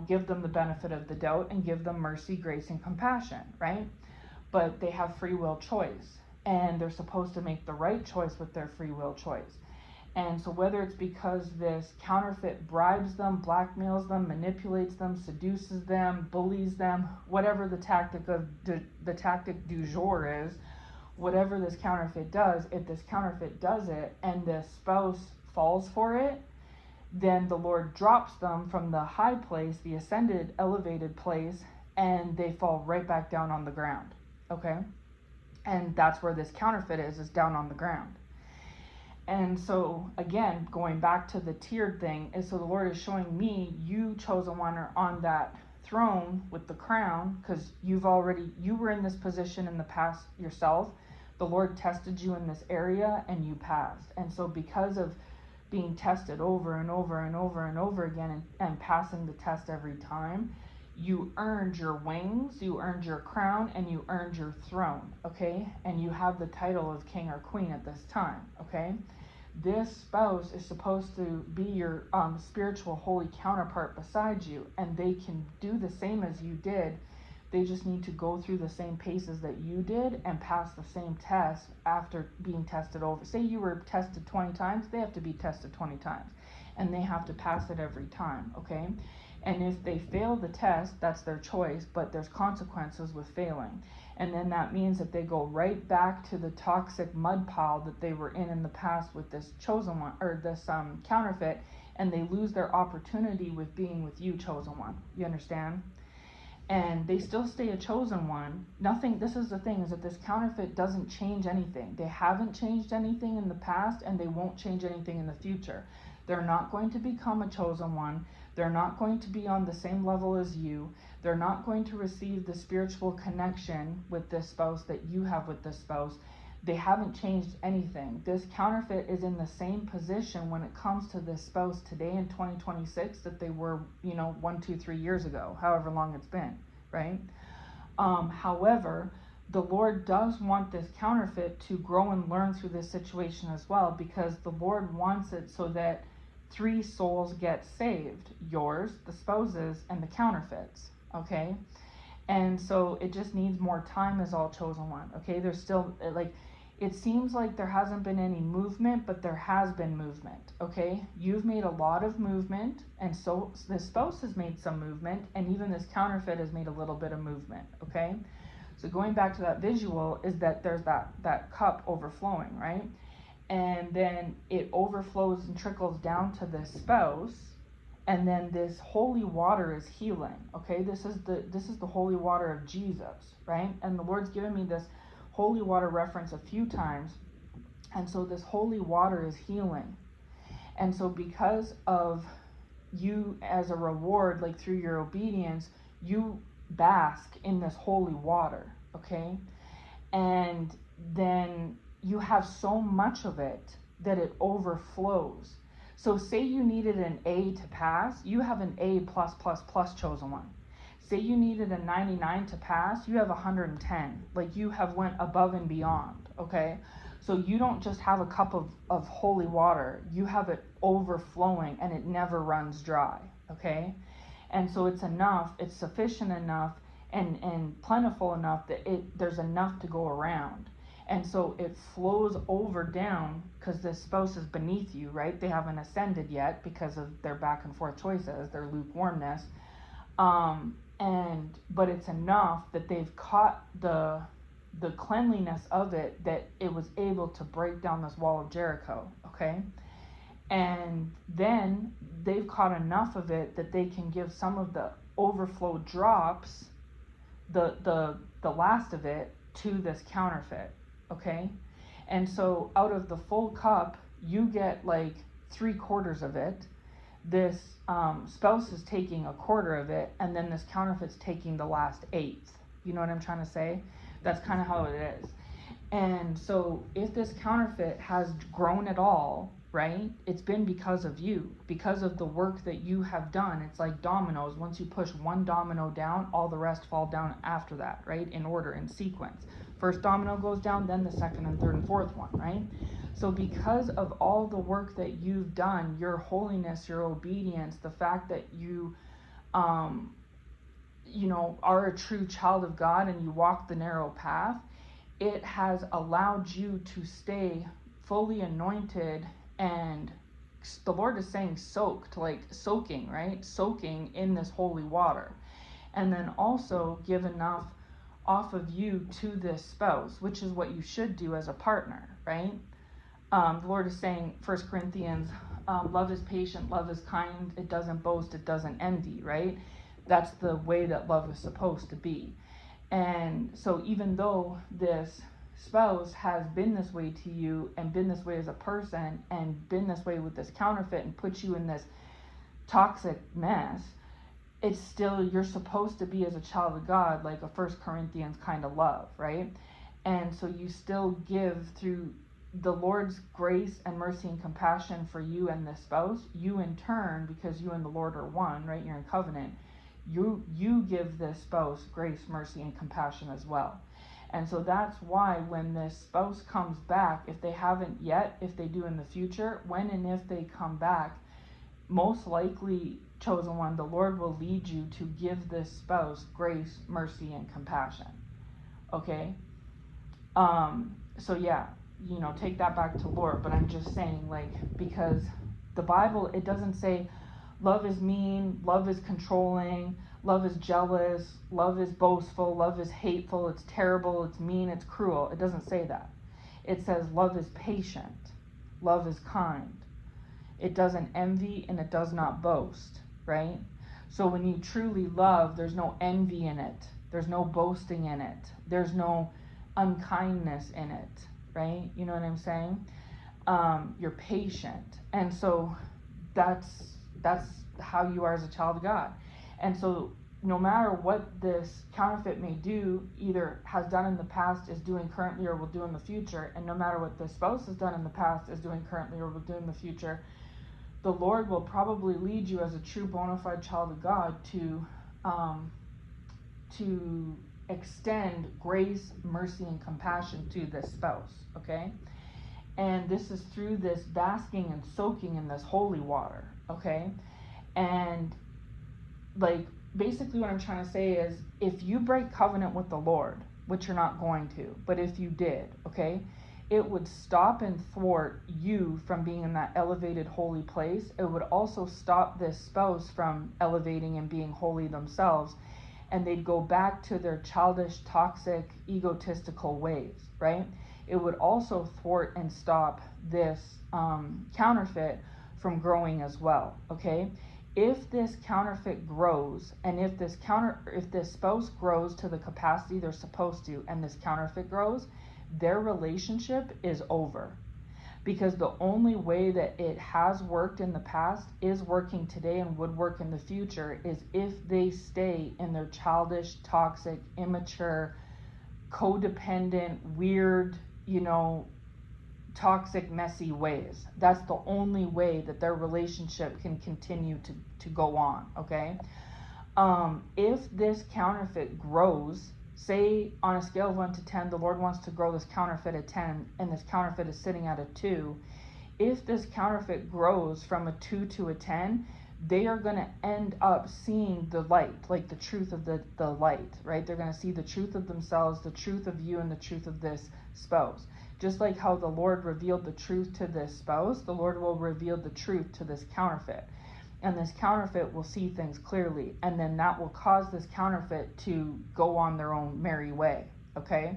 give them the benefit of the doubt and give them mercy, grace, and compassion, right? But they have free will choice, and they're supposed to make the right choice with their free will choice. And so whether it's because this counterfeit bribes them, blackmails them, manipulates them, seduces them, bullies them, whatever the tactic du jour is, whatever this counterfeit does, if this counterfeit does it and the spouse falls for it, then the Lord drops them from the high place, the ascended, elevated place, and they fall right back down on the ground, okay? And that's where this counterfeit is down on the ground. And so, again, going back to the tiered thing, is so the Lord is showing me, you chosen one are on that throne with the crown, because you were in this position in the past yourself. The Lord tested you in this area and you passed. And so because of being tested over and over and over and over again and passing the test every time, you earned your wings, you earned your crown, and you earned your throne, okay? And you have the title of king or queen at this time, okay? This spouse is supposed to be your spiritual holy counterpart beside you, and they can do the same as you did. They just need to go through the same paces that you did and pass the same test after being tested over. Say you were tested 20 times, they have to be tested 20 times, and they have to pass it every time, okay? And if they fail the test, that's their choice, but there's consequences with failing. And then that means that they go right back to the toxic mud pile that they were in the past with this chosen one, or this counterfeit, and they lose their opportunity with being with you, chosen one. You understand? And they still stay a chosen one. This is the thing, is that this counterfeit doesn't change anything. They haven't changed anything in the past, and they won't change anything in the future. They're not going to become a chosen one. They're not going to be on the same level as you. They're not going to receive the spiritual connection with this spouse that you have with this spouse. They haven't changed anything. This counterfeit is in the same position when it comes to this spouse today in 2026 that they were, 1, 2, 3 years ago, however long it's been, right? However, the Lord does want this counterfeit to grow and learn through this situation as well, because the Lord wants it so that 3 souls get saved: yours, the spouses, and the counterfeits, okay? And so it just needs more time as all chosen one, okay? There's still, it seems like there hasn't been any movement, but there has been movement, okay? You've made a lot of movement, and so the spouse has made some movement, and even this counterfeit has made a little bit of movement, okay? So going back to that visual is that there's that cup overflowing, right? And then it overflows and trickles down to the spouse, and then this holy water is healing, okay? This is the holy water of Jesus, right? And the Lord's given me this holy water reference a few times, and so this holy water is healing. And so because of you, as a reward, through your obedience, you bask in this holy water, okay? And then you have so much of it that it overflows. So say you needed an A to pass, you have an A plus plus plus, chosen one. Say you needed a 99 to pass, you have 110. Like, you have went above and beyond, okay? So you don't just have a cup of holy water, you have it overflowing and it never runs dry, okay? And so it's enough, it's sufficient enough and plentiful enough that there's enough to go around. And so it flows over down because the spouse is beneath you, right? They haven't ascended yet because of their back and forth choices, their lukewarmness. But it's enough that they've caught the cleanliness of it, that it was able to break down this wall of Jericho, okay? And then they've caught enough of it that they can give some of the overflow drops, the last of it, to this counterfeit, okay? And so out of the full cup, you get like 3/4 of it. This spouse is taking 1/4 of it, and then this counterfeit's taking the last 1/8. You know what I'm trying to say? That's kind of how it is. And so if this counterfeit has grown at all, right, it's been because of you, because of the work that you have done. It's like dominoes. Once you push one domino down, all the rest fall down after that, right, in order, in sequence. First domino goes down, then the second and third and fourth one, right? So because of all the work that you've done, your holiness, your obedience, the fact that you are a true child of God and you walk the narrow path, it has allowed you to stay fully anointed. And the Lord is saying soaked, like soaking, right? Soaking in this holy water. And then also give enough off of you to this spouse, which is what you should do as a partner, right? The Lord is saying, 1 Corinthians, love is patient, love is kind, it doesn't boast, it doesn't envy, right? That's the way that love is supposed to be. And so even though this spouse has been this way to you and been this way as a person and been this way with this counterfeit and put you in this toxic mess, it's still, you're supposed to be, as a child of God, like a 1 Corinthians kind of love, right? And so you still give through the Lord's grace and mercy and compassion for you and this spouse. You in turn, because you and the Lord are one, right? You're in covenant. You give this spouse grace, mercy, and compassion as well. And so that's why when this spouse comes back, if they haven't yet, if they do in the future, when and if they come back, most likely, chosen one, the Lord will lead you to give this spouse grace, mercy, and compassion. Okay? So yeah, take that back to Lord. But I'm just saying, like, because the Bible, it doesn't say love is mean, love is controlling, love is jealous, love is boastful, love is hateful, it's terrible, it's mean, it's cruel. It doesn't say that. It says love is patient, love is kind. It doesn't envy and it does not boast, right? So when you truly love, there's no envy in it. There's no boasting in it. There's no unkindness in it, right? You know what I'm saying? You're patient. And so that's how you are as a child of God. And so no matter what this counterfeit may do, either has done in the past, is doing currently, or will do in the future, and no matter what the spouse has done in the past, is doing currently, or will do in the future, the Lord will probably lead you as a true bona fide child of God to extend grace, mercy, and compassion to this spouse, okay? And this is through this basking and soaking in this holy water, okay? And like, basically what I'm trying to say is, if you break covenant with the Lord, which you're not going to, but if you did, okay, it would stop and thwart you from being in that elevated holy place. It would also stop this spouse from elevating and being holy themselves, and they'd go back to their childish, toxic, egotistical ways, right? It would also thwart and stop this counterfeit from growing as well, okay? If this counterfeit grows, and if this spouse grows to the capacity they're supposed to, and this counterfeit grows, their relationship is over. Because the only way that it has worked in the past, is working today, and would work in the future, is if they stay in their childish, toxic, immature, codependent, weird, toxic, messy ways. That's the only way that their relationship can continue to go on, okay? If this counterfeit grows, say on a scale of 1 to 10, the Lord wants to grow this counterfeit at 10, and this counterfeit is sitting at a 2. If this counterfeit grows from a 2 to a 10, they are going to end up seeing the light, like the truth of the light, right? They're going to see the truth of themselves, the truth of you, and the truth of this spouse. Just like how the Lord revealed the truth to this spouse, the Lord will reveal the truth to this counterfeit. And this counterfeit will see things clearly, and then that will cause this counterfeit to go on their own merry way, okay?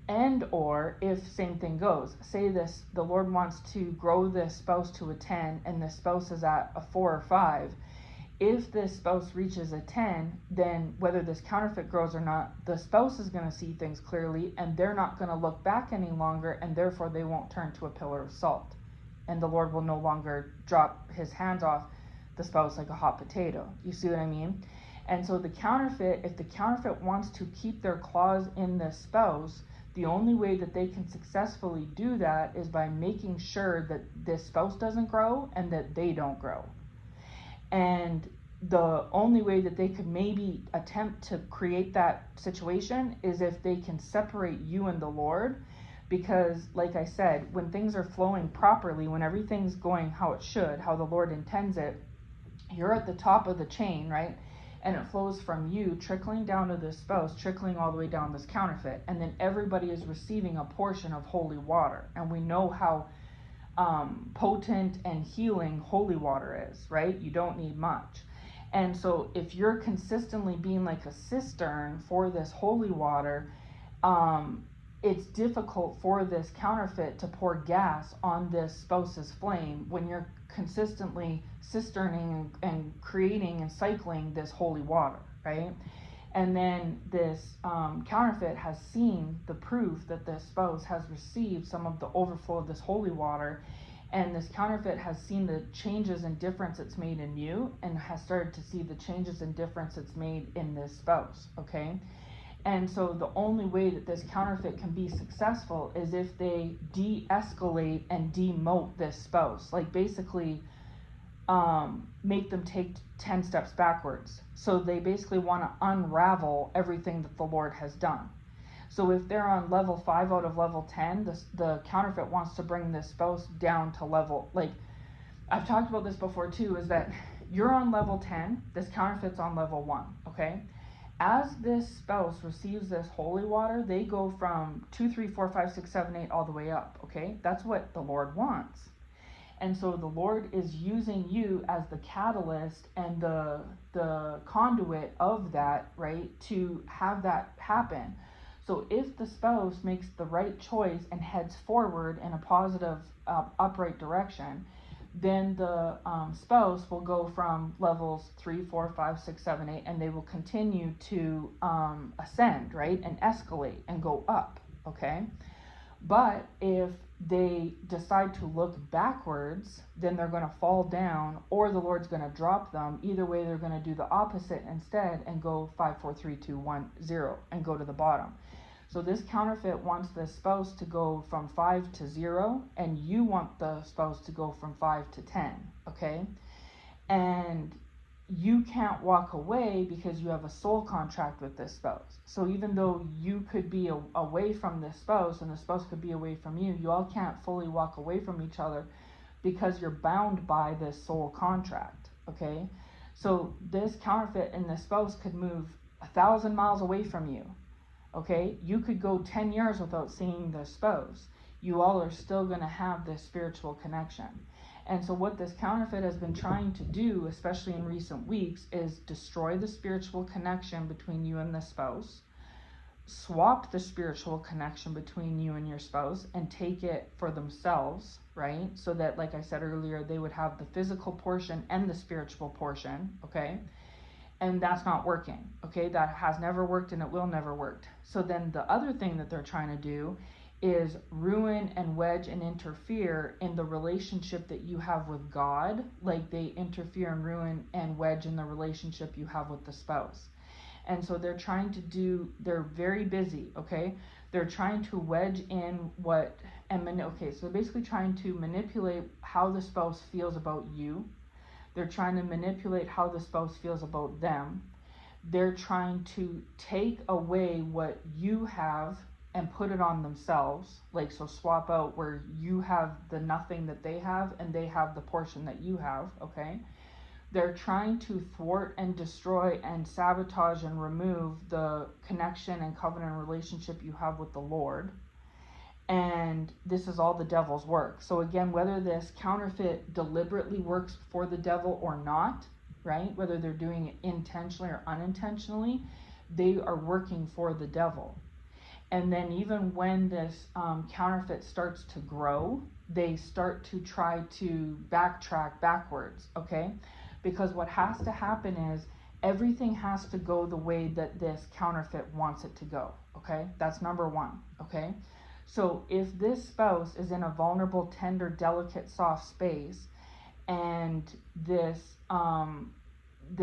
And or if same thing goes, say this, the Lord wants to grow this spouse to a 10 and the spouse is at a 4 or 5. If this spouse reaches a 10, then whether this counterfeit grows or not, the spouse is going to see things clearly, and they're not going to look back any longer, and therefore they won't turn to a pillar of salt. And the Lord will no longer drop his hands off the spouse like a hot potato. You see what I mean? And so the counterfeit, if the counterfeit wants to keep their claws in this spouse, the only way that they can successfully do that is by making sure that this spouse doesn't grow and that they don't grow. And the only way that they could maybe attempt to create that situation is if they can separate you and the Lord. Because, like I said, when things are flowing properly, when everything's going how it should, how the Lord intends it, you're at the top of the chain, right? And it flows from you, trickling down to this spouse, trickling all the way down this counterfeit. And then everybody is receiving a portion of holy water. And we know how potent and healing holy water is, right? You don't need much. And so if you're consistently being like a cistern for this holy water, it's difficult for this counterfeit to pour gas on this spouse's flame when you're consistently cisterning and creating and cycling this holy water, right? And then this counterfeit has seen the proof that this spouse has received some of the overflow of this holy water, and this counterfeit has seen the changes and difference it's made in you, and has started to see the changes and difference it's made in this spouse, okay? And so the only way that this counterfeit can be successful is if they de-escalate and demote this spouse. Like basically make them take 10 steps backwards. So they basically want to unravel everything that the Lord has done. So if they're on level 5 out of level 10, the counterfeit wants to bring this spouse down to level, like I've talked about this before too, is that you're on level 10, this counterfeit's on level 1, okay? As this spouse receives this holy water, they go from 2, 3, 4, 5, 6, 7, 8 all the way up, okay? That's what the Lord wants. And so the Lord is using you as the catalyst and the conduit of that, right, to have that happen. So if the spouse makes the right choice and heads forward in a positive, upright direction, then the spouse will go from levels 3, 4, 5, 6, 7, 8, and they will continue to ascend, right, and escalate and go up, okay? But if they decide to look backwards, then they're going to fall down, or the Lord's going to drop them. Either way, they're going to do the opposite instead and go 5, 4, 3, 2, 1, 0 and go to the bottom. So this counterfeit wants the spouse to go from 5 to 0, and you want the spouse to go from 5 to 10, okay? And you can't walk away because you have a soul contract with this spouse. So even though you could be away from this spouse and the spouse could be away from you, you all can't fully walk away from each other because you're bound by this soul contract, okay? So this counterfeit and the spouse could move 1,000 miles away from you, okay? You could go 10 years without seeing the spouse. You all are still going to have this spiritual connection. And so what this counterfeit has been trying to do, especially in recent weeks, is destroy the spiritual connection between you and the spouse, swap the spiritual connection between you and your spouse, and take it for themselves, right? So that, like I said earlier, they would have the physical portion and the spiritual portion, okay? And that's not working, okay? That has never worked and it will never work. So then the other thing that they're trying to do is ruin and wedge and interfere in the relationship that you have with God, like they interfere and ruin and wedge in the relationship you have with the spouse. And so they're trying to do, they're very busy, okay? They're trying to wedge in what okay, so they're basically trying to manipulate how the spouse feels about you. They're trying to manipulate how the spouse feels about them. They're trying to take away what you have and put it on themselves. Like, so swap out where you have the nothing that they have and they have the portion that you have, okay? They're trying to thwart and destroy and sabotage and remove the connection and covenant relationship you have with the Lord. And this is all the devil's work. So again, whether this counterfeit deliberately works for the devil or not, right? Whether they're doing it intentionally or unintentionally, they are working for the devil. And then even when this counterfeit starts to grow, they start to try to backtrack backwards, okay? Because what has to happen is everything has to go the way that this counterfeit wants it to go, okay? That's number one, okay? So if this spouse is in a vulnerable, tender, delicate, soft space, and this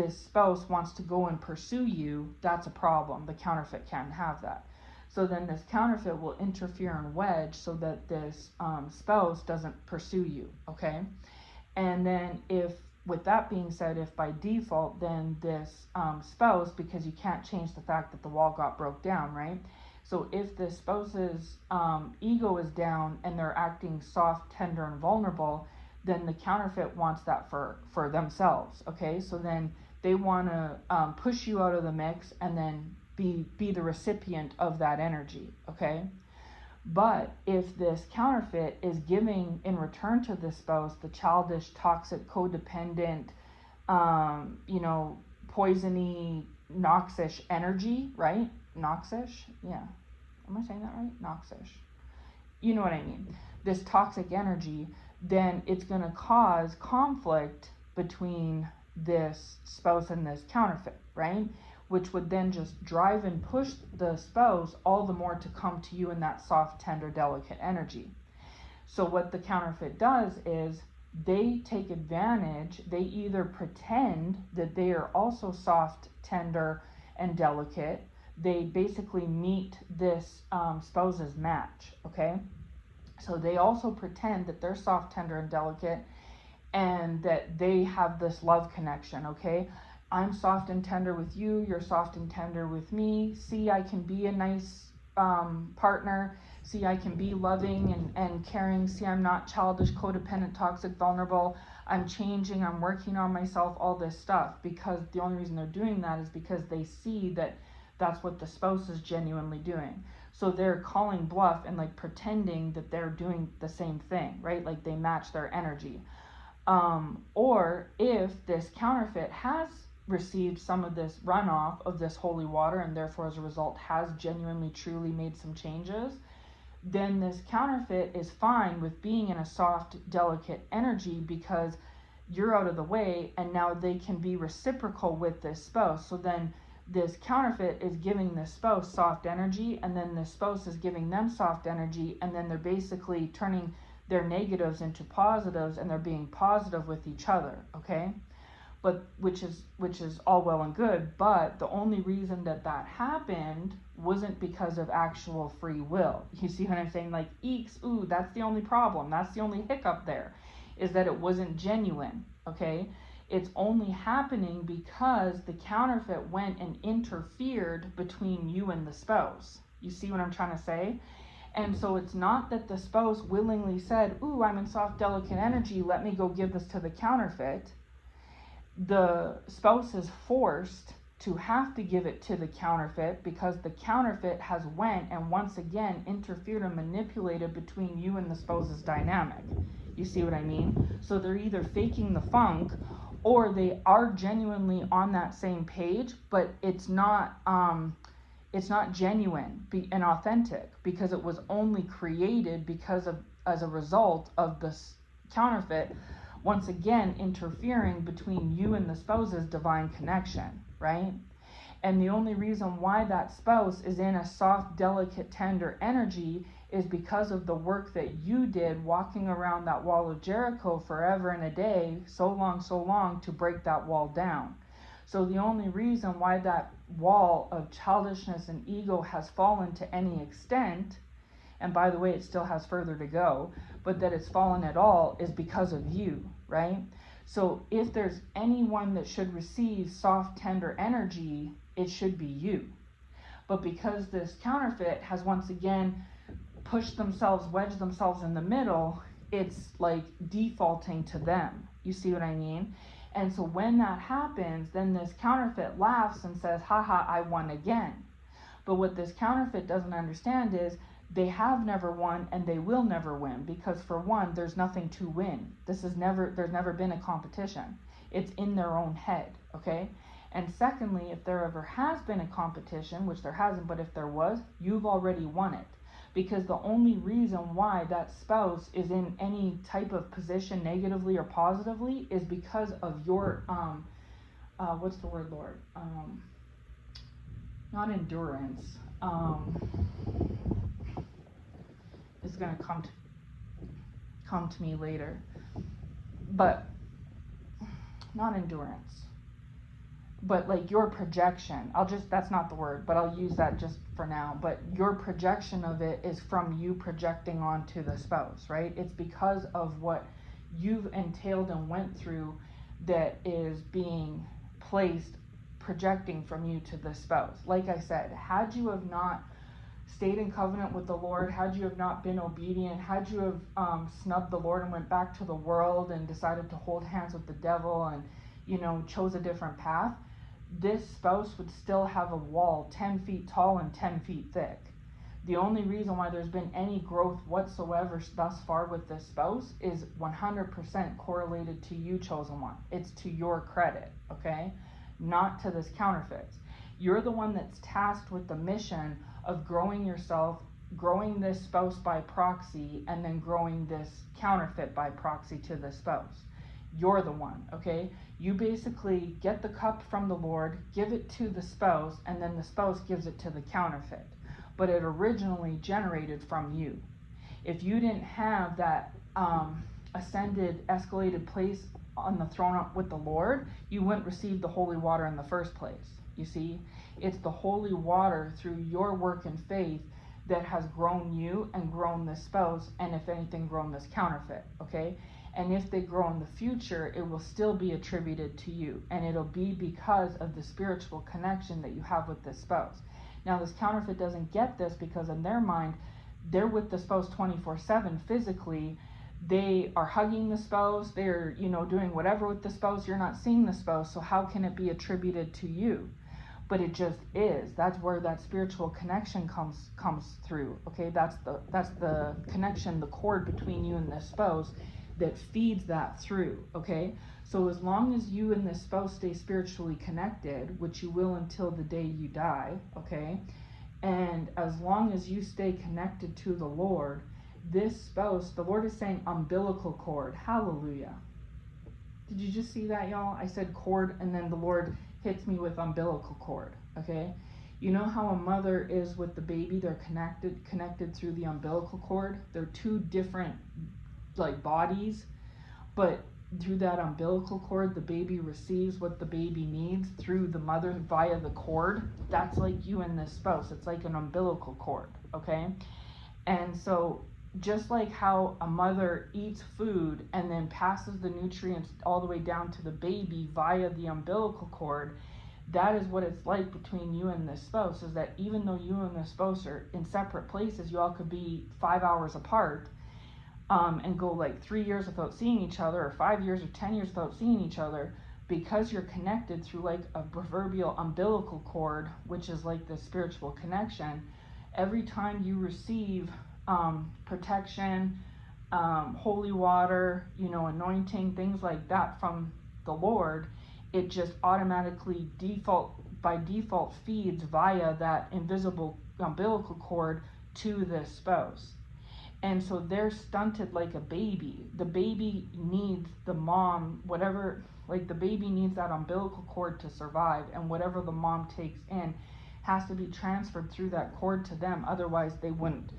spouse wants to go and pursue you, that's a problem. The counterfeit can't have that. So then this counterfeit will interfere and wedge so that this spouse doesn't pursue you, okay? And then with that being said, if by default, then this spouse, because you can't change the fact that the wall got broke down, right? So if the spouse's ego is down and they're acting soft, tender, and vulnerable, then the counterfeit wants that for themselves, okay? So then they want to push you out of the mix and then be the recipient of that energy, okay? But if this counterfeit is giving in return to the spouse the childish, toxic, codependent, poisony, noxish energy, right? Noxish? Yeah. Am I saying that right? Noxish. You know what I mean. This toxic energy, then it's going to cause conflict between this spouse and this counterfeit, right? Which would then just drive and push the spouse all the more to come to you in that soft, tender, delicate energy. So what the counterfeit does is they take advantage, they either pretend that they are also soft, tender, and delicate. They basically meet this spouse's match, okay? So they also pretend that they're soft, tender, and delicate and that they have this love connection, okay? I'm soft and tender with you, you're soft and tender with me. See, I can be a nice partner. See, I can be loving and caring. See, I'm not childish, codependent, toxic, vulnerable. I'm changing, I'm working on myself, all this stuff. Because the only reason they're doing that is because they see that that's what the spouse is genuinely doing. So they're calling bluff and like pretending that they're doing the same thing, right? Like they match their energy. Or if this counterfeit has received some of this runoff of this holy water and therefore as a result has genuinely truly made some changes, then this counterfeit is fine with being in a soft, delicate energy because you're out of the way and now they can be reciprocal with this spouse. So then this counterfeit is giving the spouse soft energy and then the spouse is giving them soft energy, and then they're basically turning their negatives into positives and they're being positive with each other, okay? But which is all well and good, but the only reason that happened wasn't because of actual free will. You see what I'm saying? Like, eeks, ooh, that's the only problem. That's the only hiccup there, is that it wasn't genuine, okay? It's only happening because the counterfeit went and interfered between you and the spouse. You see what I'm trying to say? And so it's not that the spouse willingly said, ooh, I'm in soft, delicate energy, let me go give this to the counterfeit. The spouse is forced to have to give it to the counterfeit because the counterfeit has went and once again interfered and manipulated between you and the spouse's dynamic. You see what I mean? So they're either faking the funk or they are genuinely on that same page, but it's not genuine and authentic because it was only created as a result of this counterfeit once again interfering between you and the spouse's divine connection, right? And the only reason why that spouse is in a soft, delicate, tender energy is because of the work that you did walking around that wall of Jericho forever and a day, so long to break that wall down. So the only reason why that wall of childishness and ego has fallen to any extent and by the way, it still has further to go, but that it's fallen at all is because of you, right? So if there's anyone that should receive soft, tender energy, it should be you. But because this counterfeit has once again wedged themselves in the middle, it's like defaulting to them. You see what I mean? And so when that happens, then this counterfeit laughs and says, haha, I won again. But what this counterfeit doesn't understand is they have never won and they will never win, because for one, there's nothing to win. There's never been a competition. It's in their own head, okay? And secondly, if there ever has been a competition, which there hasn't, but if there was, you've already won it. Because the only reason why that spouse is in any type of position, negatively or positively, is because of your, what's the word, Lord? Not endurance. It's going to come to me later. But, not endurance. But like your projection, that's not the word, but I'll use that just for now. But your projection of it is from you projecting onto the spouse, right? It's because of what you've entailed and went through that is being placed, projecting from you to the spouse. Like I said, had you have not stayed in covenant with the Lord, had you have not been obedient, had you have snubbed the Lord and went back to the world and decided to hold hands with the devil and, chose a different path, this spouse would still have a wall 10 feet tall and 10 feet thick. The only reason why there's been any growth whatsoever thus far with this spouse is 100% correlated to you, chosen one. It's to your credit, okay? Not to this counterfeit. You're the one that's tasked with the mission of growing yourself, growing this spouse by proxy, and then growing this counterfeit by proxy to the spouse. You're the one, okay? You basically get the cup from the Lord, give it to the spouse, and then the spouse gives it to the counterfeit. But it originally generated from you. If you didn't have that ascended, escalated place on the throne up with the Lord, you wouldn't receive the holy water in the first place. You see, it's the holy water through your work and faith that has grown you and grown this spouse, and if anything, grown this counterfeit, okay? And if they grow in the future, it will still be attributed to you, and it'll be because of the spiritual connection that you have with this spouse. Now, this counterfeit doesn't get this because in their mind, they're with the spouse 24/7 physically. They are hugging the spouse. They're, doing whatever with the spouse. You're not seeing the spouse, so how can it be attributed to you? But it just is. That's where that spiritual connection comes through. Okay, that's the connection, the cord between you and the spouse that feeds that through. Okay, so as long as you and this spouse stay spiritually connected, which you will until the day you die, okay, and as long as you stay connected to the Lord, this spouse, the Lord is saying umbilical cord. Hallelujah. Did you just see that, y'all? I said cord, and then the Lord hits me with umbilical cord, okay? You know how a mother is with the baby? They're connected through the umbilical cord. They're two different, bodies, but through that umbilical cord, the baby receives what the baby needs through the mother via the cord. That's like you and this spouse. It's like an umbilical cord, okay? And so just like how a mother eats food and then passes the nutrients all the way down to the baby via the umbilical cord, that is what it's like between you and this spouse, is that even though you and this spouse are in separate places, you all could be 5 hours apart, and go 3 years without seeing each other, or 5 years or 10 years without seeing each other, because you're connected through a proverbial umbilical cord, which is like the spiritual connection. Every time you receive protection, holy water, anointing, things like that from the Lord, it just automatically by default feeds via that invisible umbilical cord to the spouse. And so they're stunted like a baby. The baby needs the mom, the baby needs that umbilical cord to survive, and whatever the mom takes in has to be transferred through that cord to them. Otherwise, they wouldn't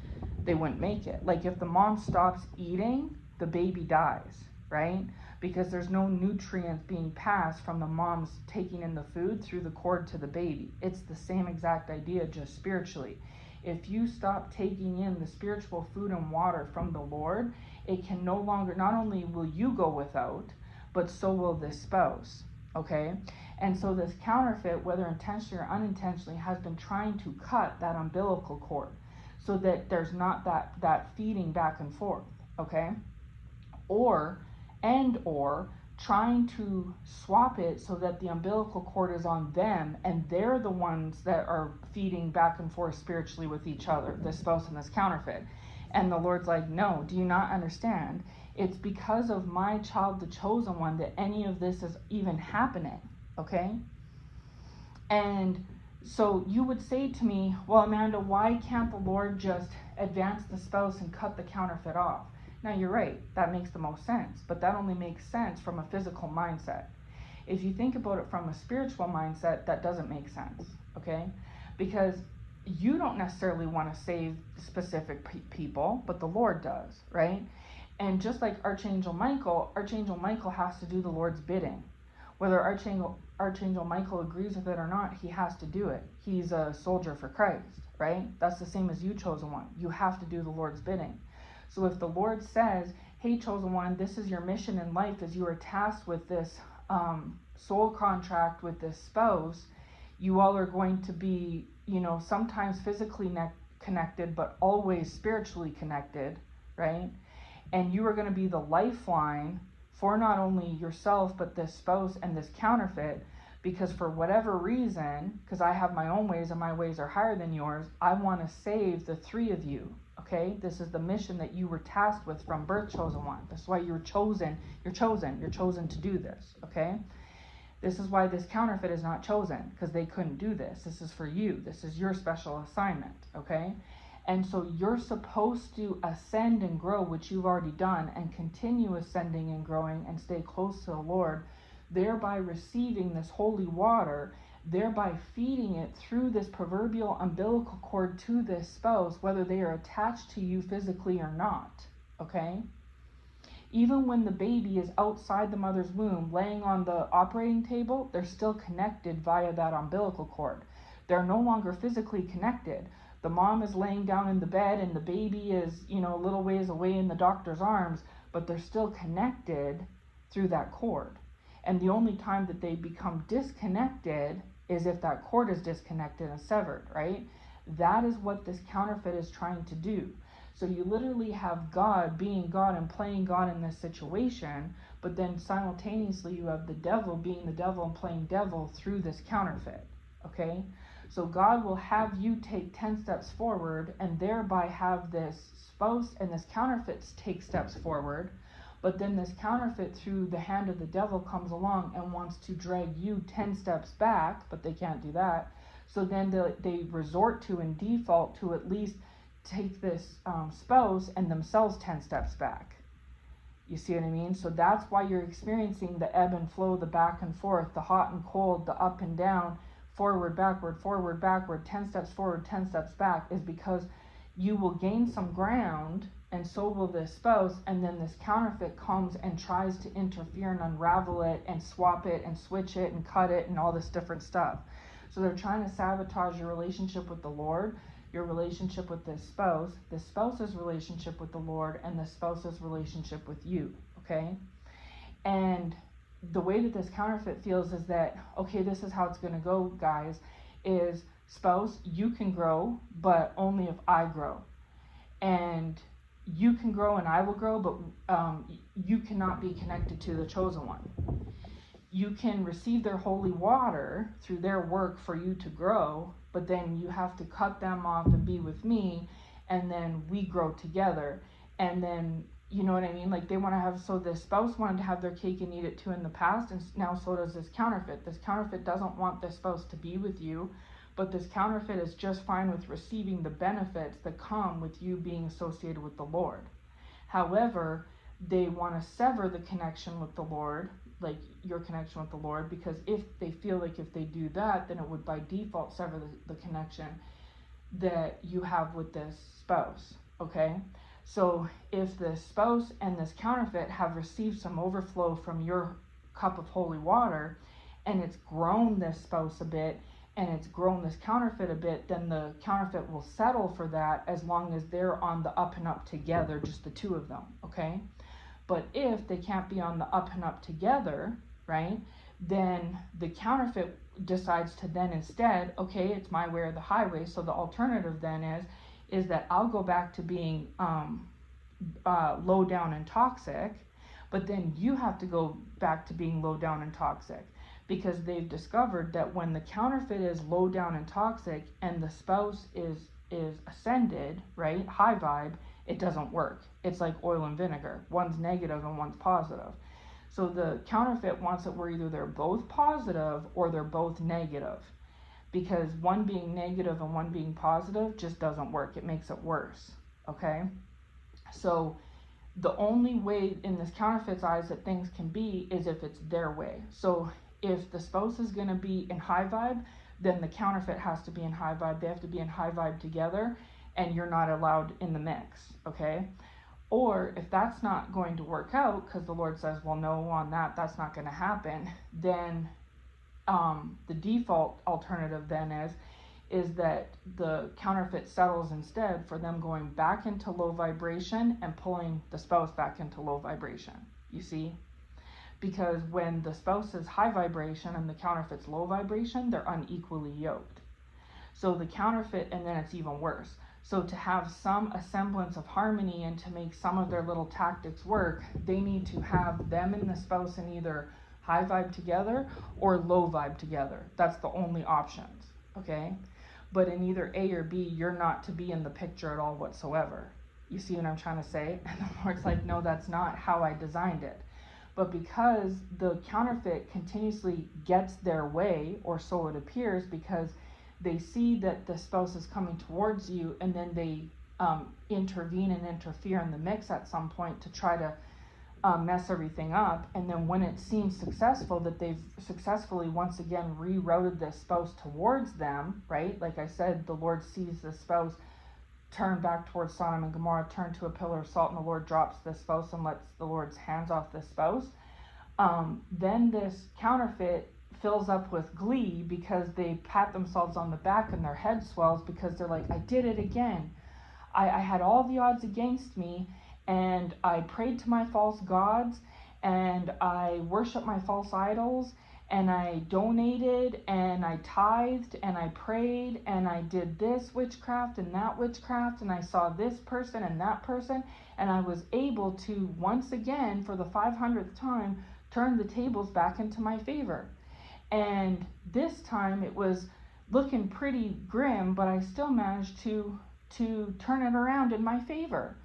make it. If the mom stops eating, the baby dies, right? Because there's no nutrients being passed from the mom's taking in the food through the cord to the baby. It's the same exact idea, just spiritually. If you stop taking in the spiritual food and water from the Lord, it can no longer, not only will you go without, but so will this spouse, okay? And so this counterfeit, whether intentionally or unintentionally, has been trying to cut that umbilical cord so that there's not that feeding back and forth, okay? Or trying to swap it so that the umbilical cord is on them and they're the ones that are feeding back and forth spiritually with each other, the spouse and this counterfeit. And the Lord's like, no, do you not understand? It's because of my child, the chosen one, that any of this is even happening, okay? And so you would say to me, well, Amanda, why can't the Lord just advance the spouse and cut the counterfeit off? Now, you're right, that makes the most sense, but that only makes sense from a physical mindset. If you think about it from a spiritual mindset, that doesn't make sense, okay? Because you don't necessarily want to save specific people, but the Lord does, right? And just like Archangel Michael has to do the Lord's bidding. Whether Archangel Michael agrees with it or not, he has to do it. He's a soldier for Christ, right? That's the same as you, chosen one. You have to do the Lord's bidding. So if the Lord says, hey, chosen one, this is your mission in life, as you are tasked with this soul contract with this spouse, you all are going to be, sometimes physically connected, but always spiritually connected, right? And you are going to be the lifeline for not only yourself, but this spouse and this counterfeit, because for whatever reason, because I have my own ways and my ways are higher than yours, I want to save the three of you. Okay, this is the mission that you were tasked with from birth, chosen one. That's why you're chosen. You're chosen to do this. Okay, this is why this counterfeit is not chosen, because they couldn't do this. This is for you. This is your special assignment. Okay, and so you're supposed to ascend and grow, which you've already done, and continue ascending and growing and stay close to the Lord, thereby receiving this holy water, thereby feeding it through this proverbial umbilical cord to this spouse, whether they are attached to you physically or not, okay? Even when the baby is outside the mother's womb, laying on the operating table, they're still connected via that umbilical cord. They're no longer physically connected. The mom is laying down in the bed and the baby is, a little ways away in the doctor's arms, but they're still connected through that cord. And the only time that they become disconnected is if that cord is disconnected and severed, right? That is what this counterfeit is trying to do. So you literally have God being God and playing God in this situation, but then simultaneously you have the devil being the devil and playing devil through this counterfeit, okay? So God will have you take 10 steps forward and thereby have this spouse and this counterfeit take steps forward. But then this counterfeit through the hand of the devil comes along and wants to drag you 10 steps back, but they can't do that. So then they resort to and default to at least take this spouse and themselves 10 steps back. You see what I mean? So that's why you're experiencing the ebb and flow, the back and forth, the hot and cold, the up and down, forward, backward, 10 steps forward, 10 steps back, is because you will gain some ground, and so will this spouse, and then this counterfeit comes and tries to interfere and unravel it and swap it and switch it and cut it and all this different stuff. So they're trying to sabotage your relationship with the Lord, your relationship with this spouse, the spouse's relationship with the Lord, and the spouse's relationship with you, okay? And the way that this counterfeit feels is that, okay, this is how it's going to go, guys, is spouse, you can grow, but only if I grow. And you can grow and I will grow, but you cannot be connected to the chosen one. You can receive their holy water through their work for you to grow, but then you have to cut them off and be with me, and then we grow together. And then, you know what I mean? Like they want to have, so the spouse wanted to have their cake and eat it too in the past, and now so does this counterfeit. This counterfeit doesn't want the spouse to be with you, but this counterfeit is just fine with receiving the benefits that come with you being associated with the Lord. However, they want to sever the connection with the Lord, like your connection with the Lord, because if they feel like if they do that, then it would by default sever the connection that you have with this spouse, okay? So if the spouse and this counterfeit have received some overflow from your cup of holy water, and it's grown this spouse a bit, and it's grown this counterfeit a bit, then the counterfeit will settle for that as long as they're on the up and up together, just the two of them, okay? But if they can't be on the up and up together, right, then the counterfeit decides to then instead, okay, it's my way or the highway. So the alternative then is that I'll go back to being low down and toxic, but then you have to go back to being low down and toxic, because they've discovered that when the counterfeit is low down and toxic and the spouse is ascended, right, high vibe, it doesn't work. It's like oil and vinegar. One's negative and one's positive. So the counterfeit wants it where either they're both positive or they're both negative, because one being negative and one being positive just doesn't work. It makes it worse, okay? So the only way in this counterfeit's eyes that things can be is if it's their way. So if the spouse is going to be in high vibe, then the counterfeit has to be in high vibe. They have to be in high vibe together, and you're not allowed in the mix, okay? Or if that's not going to work out, because the Lord says, well, no, on that's not going to happen, then the default alternative then is that the counterfeit settles instead for them going back into low vibration and pulling the spouse back into low vibration, you see? Because when the spouse is high vibration and the counterfeit's low vibration, they're unequally yoked. So the counterfeit, and then it's even worse. So to have some semblance of harmony and to make some of their little tactics work, they need to have them and the spouse in either high vibe together or low vibe together. That's the only options, okay? But in either A or B, you're not to be in the picture at all whatsoever. You see what I'm trying to say? And the Lord's like, no, that's not how I designed it. But because the counterfeit continuously gets their way, or so it appears, because they see that the spouse is coming towards you, and then they intervene and interfere in the mix at some point to try to mess everything up. And then when it seems successful, that they've successfully once again rerouted the spouse towards them, right? Like I said, the Lord sees the spouse turn back towards Sodom and Gomorrah, turn to a pillar of salt, and the Lord drops the spouse and lets the Lord's hands off the spouse. Then this counterfeit fills up with glee because they pat themselves on the back and their head swells because they're like, I did it again. I had all the odds against me, and I prayed to my false gods, and I worshiped my false idols, and I donated, and I tithed, and I prayed, and I did this witchcraft and that witchcraft, and I saw this person and that person, and I was able to once again, for the 500th time, turn the tables back into my favor. And this time it was looking pretty grim, but I still managed to turn it around in my favor.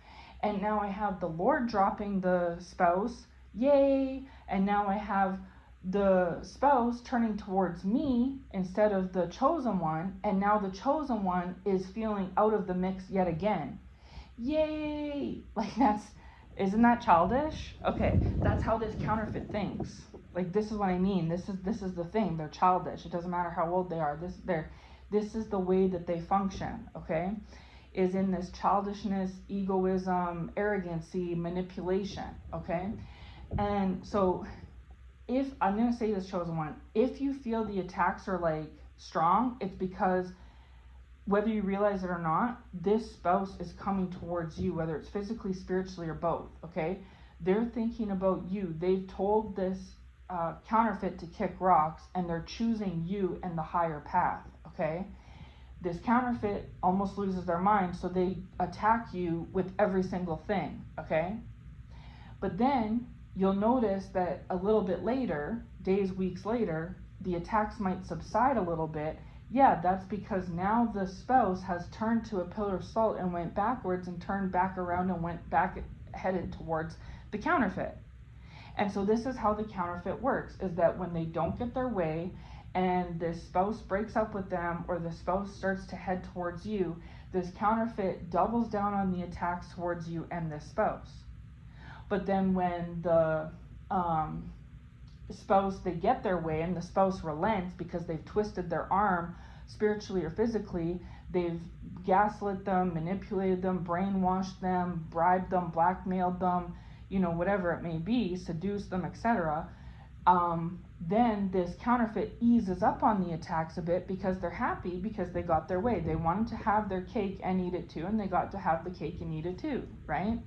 And now I have the Lord dropping the spouse, yay! And now I have the spouse turning towards me instead of the chosen one, and now the chosen one is feeling out of the mix yet again. Yay! Like isn't that childish? Okay, that's how this counterfeit thinks. Like, this is what I mean. This is the thing. They're childish. It doesn't matter how old they are. This is the way that they function, okay? Is in this childishness, egoism, arrogancy, manipulation, okay? And so if, I'm going to say this, chosen one, if you feel the attacks are like strong, it's because whether you realize it or not, this spouse is coming towards you, whether it's physically, spiritually, or both, okay? They're thinking about you. They've told this counterfeit to kick rocks, and they're choosing you and the higher path, okay? This counterfeit almost loses their mind, so they attack you with every single thing, okay? But then you'll notice that a little bit later, days, weeks later, the attacks might subside a little bit. Yeah, that's because now the spouse has turned to a pillar of salt and went backwards and turned back around and went back, headed towards the counterfeit. And so this is how the counterfeit works, is that when they don't get their way and the spouse breaks up with them, or the spouse starts to head towards you, this counterfeit doubles down on the attacks towards you and the spouse. But then when the spouse, they get their way and the spouse relents because they've twisted their arm spiritually or physically, they've gaslit them, manipulated them, brainwashed them, bribed them, blackmailed them, whatever it may be, seduced them, etc., then this counterfeit eases up on the attacks a bit because they're happy because they got their way. They wanted to have their cake and eat it too, and they got to have the cake and eat it too, right?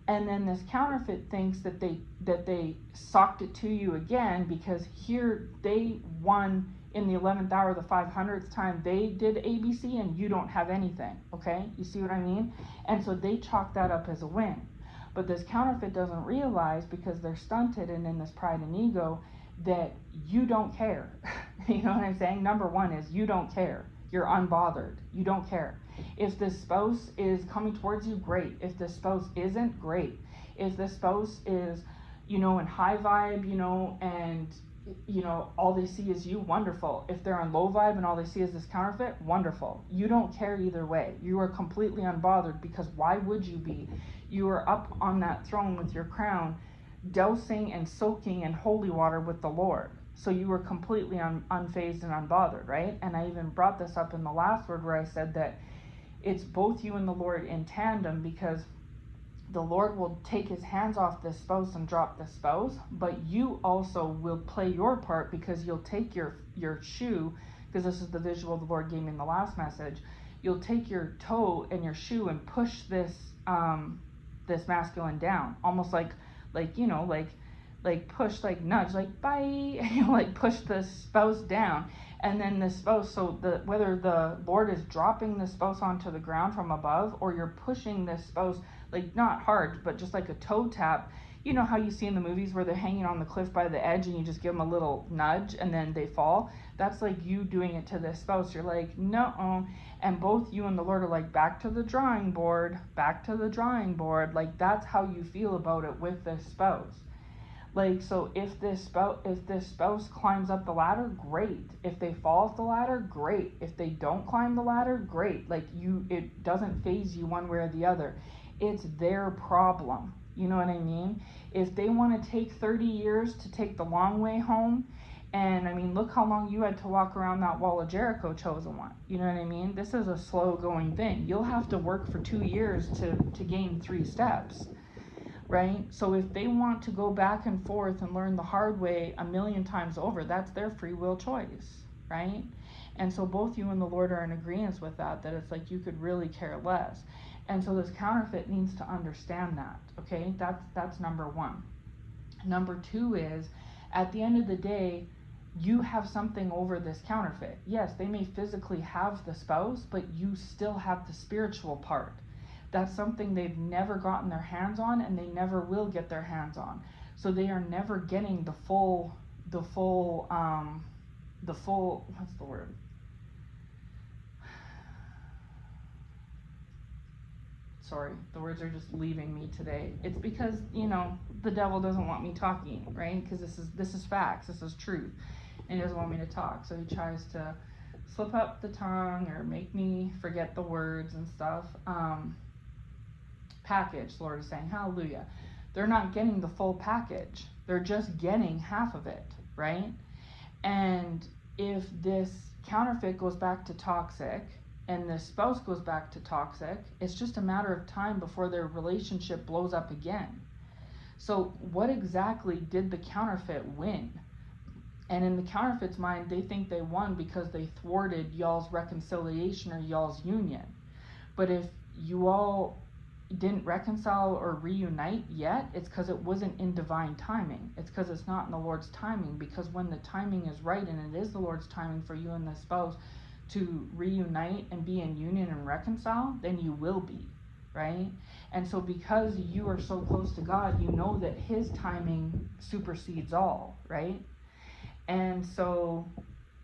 And then this counterfeit thinks that they socked it to you again because here they won in the 11th hour, the 500th time they did ABC, and you don't have anything, okay? You see what I mean? And so they chalk that up as a win. But this counterfeit doesn't realize, because they're stunted and in this pride and ego, that you don't care. You know what I'm saying? Number one is you don't care. You're unbothered. You don't care. If the spouse is coming towards you, great. If the spouse isn't, great. If the spouse is, in high vibe, and, all they see is you, wonderful. If they're on low vibe and all they see is this counterfeit, wonderful. You don't care either way. You are completely unbothered, because why would you be? You are up on that throne with your crown, dousing and soaking in holy water with the Lord. So you were completely unfazed and unbothered, right? And I even brought this up in the last word where I said that it's both you and the Lord in tandem, because the Lord will take his hands off the spouse and drop the spouse, but you also will play your part, because you'll take your shoe, because this is the visual the Lord gave me in the last message. You'll take your toe and your shoe and push this masculine down, almost like push, like nudge, like bye, like push the spouse down. And then the spouse, so whether the Lord is dropping the spouse onto the ground from above, or you're pushing the spouse, like not hard, but just like a toe tap. You know how you see in the movies where they're hanging on the cliff by the edge and you just give them a little nudge and then they fall? That's like you doing it to the spouse. You're like, no. And both you and the Lord are like, back to the drawing board, back to the drawing board. Like, that's how you feel about it with this spouse. Like, so if this spouse climbs up the ladder, great. If they fall off the ladder, great. If they don't climb the ladder, great. Like, it doesn't faze you one way or the other. It's their problem. You know what I mean? If they want to take 30 years to take the long way home, and I mean, look how long you had to walk around that wall of Jericho, chosen one. You know what I mean? This is a slow going thing. You'll have to work for 2 years to gain 3 steps. Right? So if they want to go back and forth and learn the hard way 1,000,000 times over, that's their free will choice, right? And so both you and the Lord are in agreement with that it's like you could really care less. And so this counterfeit needs to understand that, okay? That's number one. Number two is, at the end of the day, you have something over this counterfeit. Yes, they may physically have the spouse, but you still have the spiritual part. That's something they've never gotten their hands on, and they never will get their hands on. So they are never getting the full, what's the word? Sorry, the words are just leaving me today. It's because, the devil doesn't want me talking, right? Because this is facts, this is truth. And he doesn't want me to talk. So he tries to slip up the tongue or make me forget the words and stuff. Package, the Lord is saying, hallelujah. They're not getting the full package. They're just getting half of it, right? And if this counterfeit goes back to toxic and the spouse goes back to toxic, it's just a matter of time before their relationship blows up again. So what exactly did the counterfeit win? And in the counterfeit's mind, they think they won because they thwarted y'all's reconciliation or y'all's union. But if you all didn't reconcile or reunite yet, it's because it wasn't in divine timing. It's because it's not in the Lord's timing. Because when the timing is right, and it is the Lord's timing for you and the spouse to reunite and be in union and reconcile, then you will be, right? And so because you are so close to God, you know that his timing supersedes all, right? And so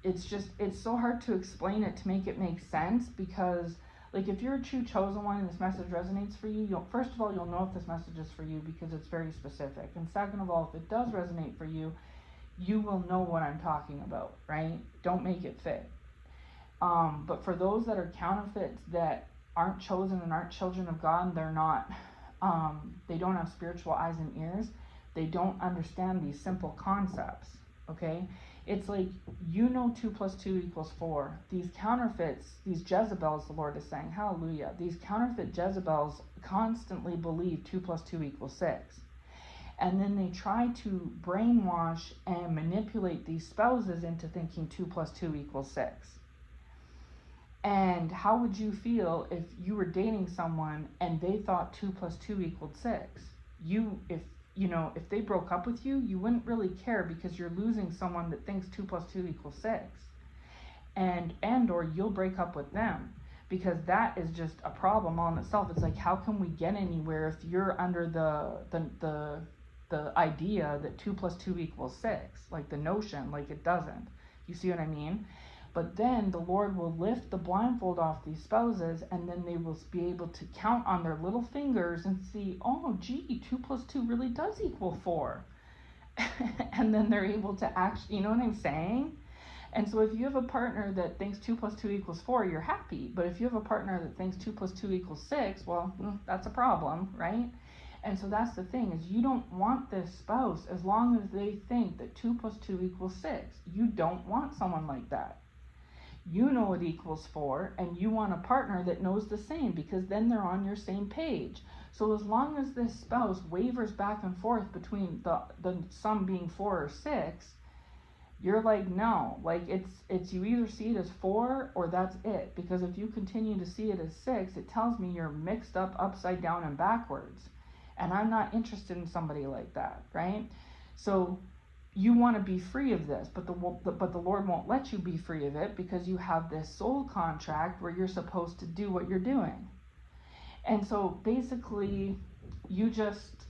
it's so hard to explain it to make it make sense, because like, if you're a true chosen one and this message resonates for you, first of all, you'll know if this message is for you because it's very specific. And second of all, if it does resonate for you, you will know what I'm talking about, right? Don't make it fit. But for those that are counterfeits, that aren't chosen and aren't children of God, and they're not, they don't have spiritual eyes and ears, they don't understand these simple concepts, okay? It's like, 2 + 2 = 4. These counterfeits, these Jezebels, the Lord is saying, hallelujah, these counterfeit Jezebels constantly believe 2 + 2 = 6. And then they try to brainwash and manipulate these spouses into thinking 2 plus 2 equals 6. And how would you feel if you were dating someone and they thought 2 plus 2 equaled 6? If they broke up with you, you wouldn't really care because you're losing someone that thinks 2 plus 2 equals 6. Or you'll break up with them, because that is just a problem on itself. It's like, how can we get anywhere if you're under the idea that 2 plus 2 equals 6, like the notion, like it doesn't. You see what I mean? But then the Lord will lift the blindfold off these spouses, and then they will be able to count on their little fingers and see, oh, gee, 2 plus 2 really does equal 4. And then they're able to actually, you know what I'm saying? And so if you have a partner that thinks 2 plus 2 equals 4, you're happy. But if you have a partner that thinks 2 plus 2 equals 6, well, that's a problem, right? And so that's the thing, is you don't want this spouse as long as they think that 2 plus 2 equals 6. You don't want someone like that. You know it equals 4, and you want a partner that knows the same, because then they're on your same page. So as long as this spouse wavers back and forth between the sum being 4 or 6, you're like, no, like it's you either see it as 4 or that's it. Because if you continue to see it as 6, it tells me you're mixed up, upside down, and backwards. And I'm not interested in somebody like that, right? So you want to be free of this, but the Lord won't let you be free of it, because you have this soul contract where you're supposed to do what you're doing. And so basically, you just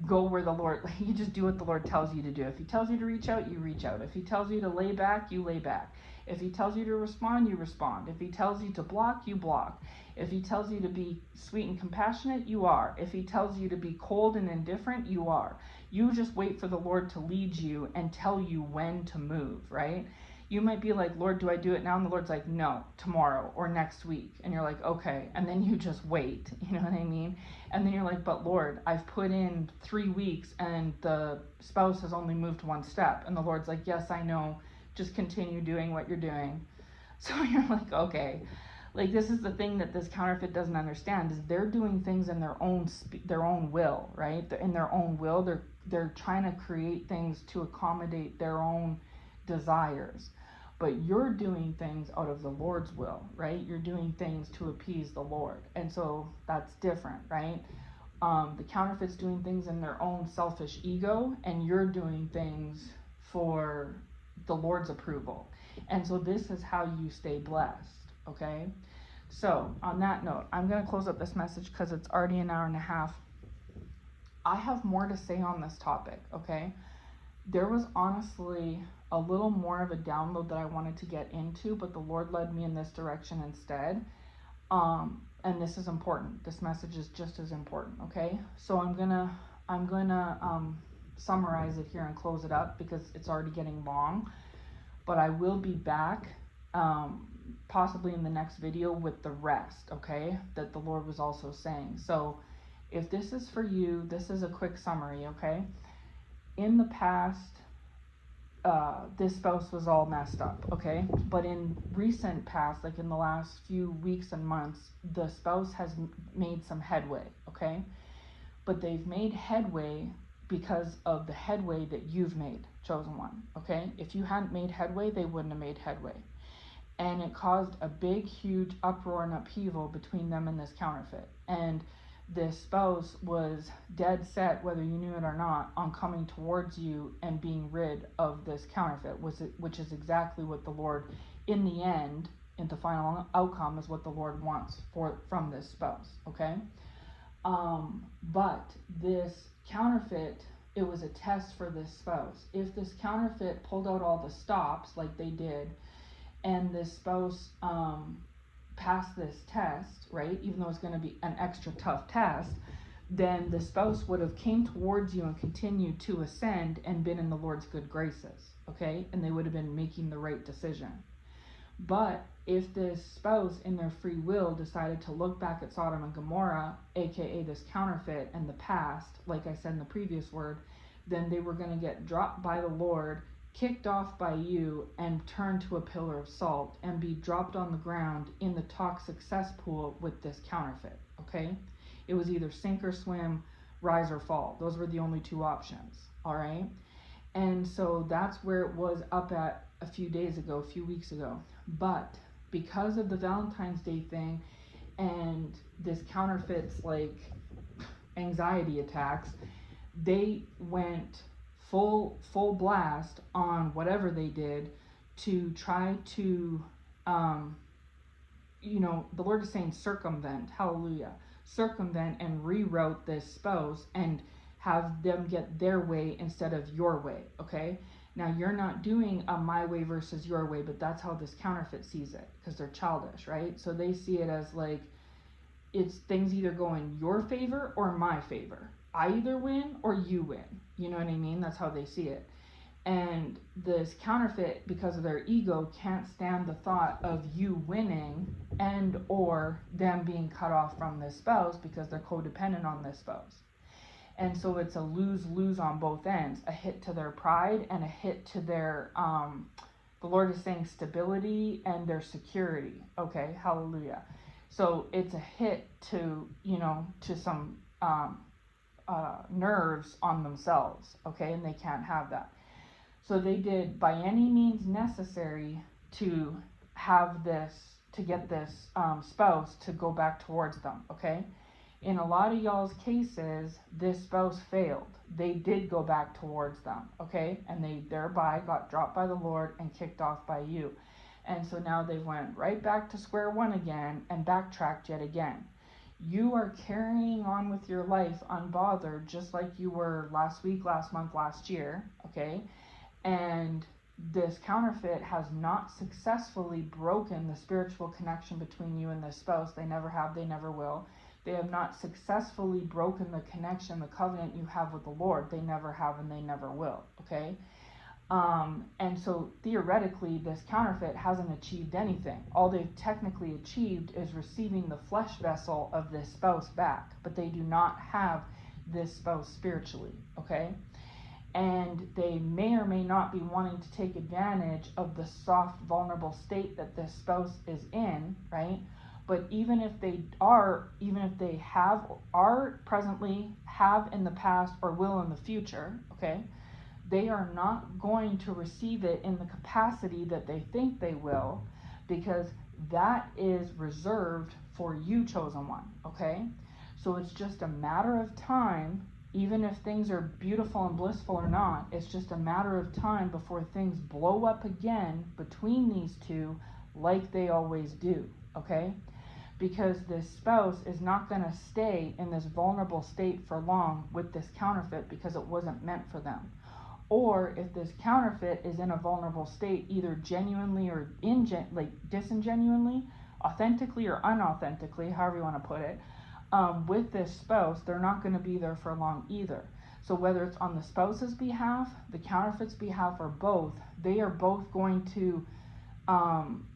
go where the Lord, you just do what the Lord tells you to do. If he tells you to reach out, you reach out. If he tells you to lay back, you lay back. If he tells you to respond, you respond. If he tells you to block, you block. If he tells you to be sweet and compassionate, you are. If he tells you to be cold and indifferent, you are. You just wait for the Lord to lead you and tell you when to move, right? You might be like, Lord, do I do it now? And the Lord's like, no, tomorrow or next week. And you're like, okay. And then you just wait, you know what I mean? And then you're like, but Lord, I've put in 3 weeks and the spouse has only moved 1 step. And the Lord's like, yes, I know. Just continue doing what you're doing. So you're like, okay. Like, this is the thing that this counterfeit doesn't understand, is they're doing things in their own will, right? In their own will, they're trying to create things to accommodate their own desires. But you're doing things out of the Lord's will, right? You're doing things to appease the Lord. And so that's different, right? The counterfeit's doing things in their own selfish ego, and you're doing things for the Lord's approval. And so this is how you stay blessed, okay? So on that note, I'm going to close up this message because it's already an hour and a half. I have more to say on this topic, okay? There was honestly a little more of a download that I wanted to get into, but the Lord led me in this direction instead. And this is important. This message is just as important, okay? So I'm gonna summarize it here and close it up because it's already getting long. But I will be back, possibly in the next video with the rest, okay? That the Lord was also saying. So if this is for you, this is a quick summary, okay? In the past, this spouse was all messed up, okay? But in recent past, like in the last few weeks and months, the spouse has made some headway, okay? But they've made headway because of the headway that you've made, chosen one, okay? If you hadn't made headway, they wouldn't have made headway. And it caused a big, huge uproar and upheaval between them and this counterfeit. And this spouse was dead set, whether you knew it or not, on coming towards you and being rid of this counterfeit, which is exactly what the Lord, in the end, in the final outcome, is what the Lord wants from this spouse, okay? But this counterfeit, it was a test for this spouse. If this counterfeit pulled out all the stops, like they did, and this spouse pass this test, right, even though it's going to be an extra tough test, then the spouse would have came towards you and continued to ascend and been in the Lord's good graces, okay? And they would have been making the right decision. But if this spouse in their free will decided to look back at Sodom and Gomorrah, aka this counterfeit, and the past, like I said in the previous word, then they were going to get dropped by the Lord, kicked off by you, and turned to a pillar of salt and be dropped on the ground in the toxic cesspool with this counterfeit, okay? It was either sink or swim, rise or fall. Those were the only two options, all right? And so that's where it was up at a few weeks ago. But because of the Valentine's Day thing and this counterfeit's like anxiety attacks, they went full blast on whatever they did to try to the Lord is saying circumvent, hallelujah, circumvent and reroute this spouse and have them get their way instead of your way, okay? Now, you're not doing a my way versus your way, but that's how this counterfeit sees it, because they're childish, right? So they see it as like, it's things either go in your favor or my favor. I either win or you win. You know what I mean? That's how they see it. And this counterfeit, because of their ego, can't stand the thought of you winning and or them being cut off from this spouse because they're codependent on this spouse. And so it's a lose-lose on both ends, a hit to their pride and a hit to their, the Lord is saying stability and their security. Okay, hallelujah. So it's a hit to, to some nerves on themselves, okay, and they can't have that. So they did by any means necessary to get this spouse to go back towards them, okay? In a lot of y'all's cases, this spouse failed. They did go back towards them, okay? And they thereby got dropped by the Lord and kicked off by you. And so now they went right back to square one again and backtracked yet again. You are carrying on with your life unbothered, just like you were last week, last month, last year, okay? And this counterfeit has not successfully broken the spiritual connection between you and this spouse. They never have, they never will. They have not successfully broken the connection, the covenant you have with the Lord. They never have and they never will, okay? And so theoretically, this counterfeit hasn't achieved anything. All they've technically achieved is receiving the flesh vessel of this spouse back, but they do not have this spouse spiritually, okay? And they may or may not be wanting to take advantage of the soft, vulnerable state that this spouse is in, right? But even if they are presently, have in the past, or will in the future, okay, they are not going to receive it in the capacity that they think they will, because that is reserved for you, chosen one, okay? So it's just a matter of time. Even if things are beautiful and blissful or not, it's just a matter of time before things blow up again between these two like they always do, okay? Because this spouse is not going to stay in this vulnerable state for long with this counterfeit, because it wasn't meant for them. Or if this counterfeit is in a vulnerable state, either genuinely or disingenuinely, authentically or unauthentically, however you want to put it, with this spouse, they're not going to be there for long either. So whether it's on the spouse's behalf, the counterfeit's behalf, or both, they are both going to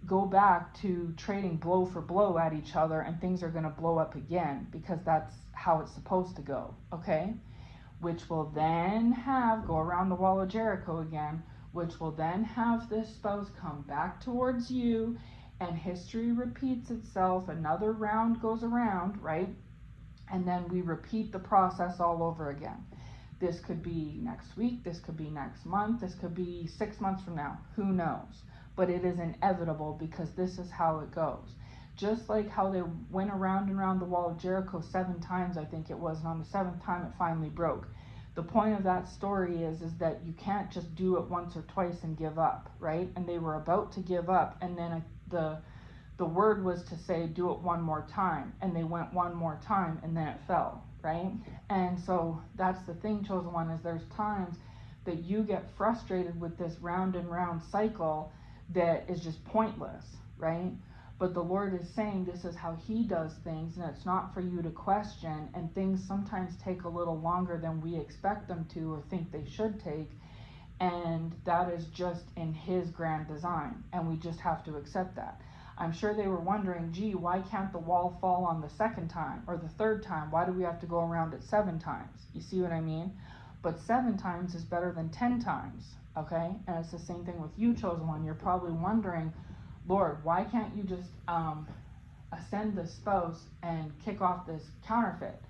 go back to trading blow for blow at each other, and things are going to blow up again, because that's how it's supposed to go, okay? Which will then go around the wall of Jericho again, which will then have this spouse come back towards you, and history repeats itself. Another round goes around, right? And then we repeat the process all over again. This could be next week, this could be next month, this could be 6 months from now, who knows? But it is inevitable, because this is how it goes. Just like how they went around and around the wall of Jericho 7 times, I think it was, and on the 7th time it finally broke. The point of that story is that you can't just do it once or twice and give up, right? And they were about to give up, and then the word was to say, do it one more time, and they went one more time, and then it fell, right? And so that's the thing, chosen one, is there's times that you get frustrated with this round and round cycle that is just pointless, right? But the Lord is saying this is how he does things, and it's not for you to question, and things sometimes take a little longer than we expect them to or think they should take, and that is just in his grand design, and we just have to accept that. I'm sure they were wondering, gee, why can't the wall fall on the 2nd time or the 3rd time? Why do we have to go around it 7 times? You see what I mean? But 7 times is better than 10 times, okay? And it's the same thing with you, chosen one. You're probably wondering, Lord, why can't you just ascend the spouse and kick off this counterfeit?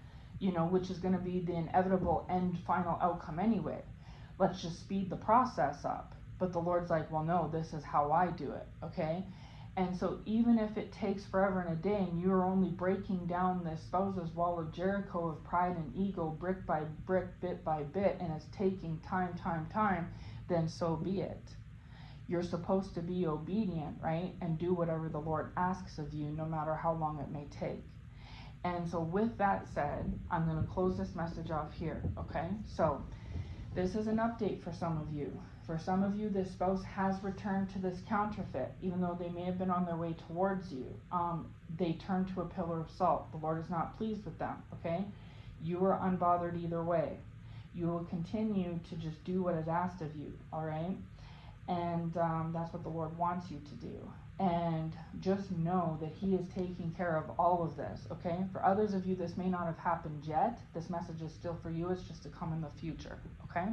which is going to be the inevitable end final outcome anyway. Let's just speed the process up. But the Lord's like, well, no, this is how I do it, okay? And so even if it takes forever and a day and you're only breaking down this spouse's wall of Jericho of pride and ego brick by brick, bit by bit, and it's taking time, then so be it. You're supposed to be obedient, right? And do whatever the Lord asks of you, no matter how long it may take. And so with that said, I'm going to close this message off here, okay? So this is an update for some of you. For some of you, this spouse has returned to this counterfeit, even though they may have been on their way towards you. They turned to a pillar of salt. The Lord is not pleased with them, okay? You are unbothered either way. You will continue to just do what is asked of you, all right? And that's what the Lord wants you to do. And just know that He is taking care of all of this, okay? For others of you, this may not have happened yet. This message is still for you. It's just to come in the future, okay?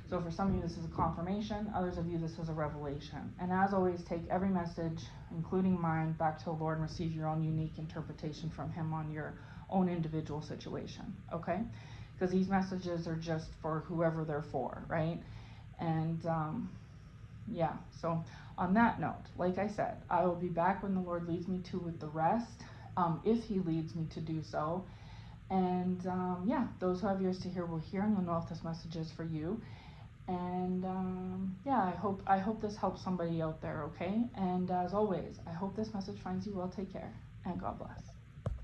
So for some of you, this is a confirmation. Others of you, this is a revelation. And as always, take every message, including mine, back to the Lord and receive your own unique interpretation from Him on your own individual situation, okay? Because these messages are just for whoever they're for, right? And yeah, so on that note, like I said, I will be back when the Lord leads me to with the rest, if He leads me to do so. And yeah, those who have ears to hear will hear, and you'll know if this message is for you. And yeah, I hope this helps somebody out there, okay? And as always, I hope this message finds you well. Take care, and God bless.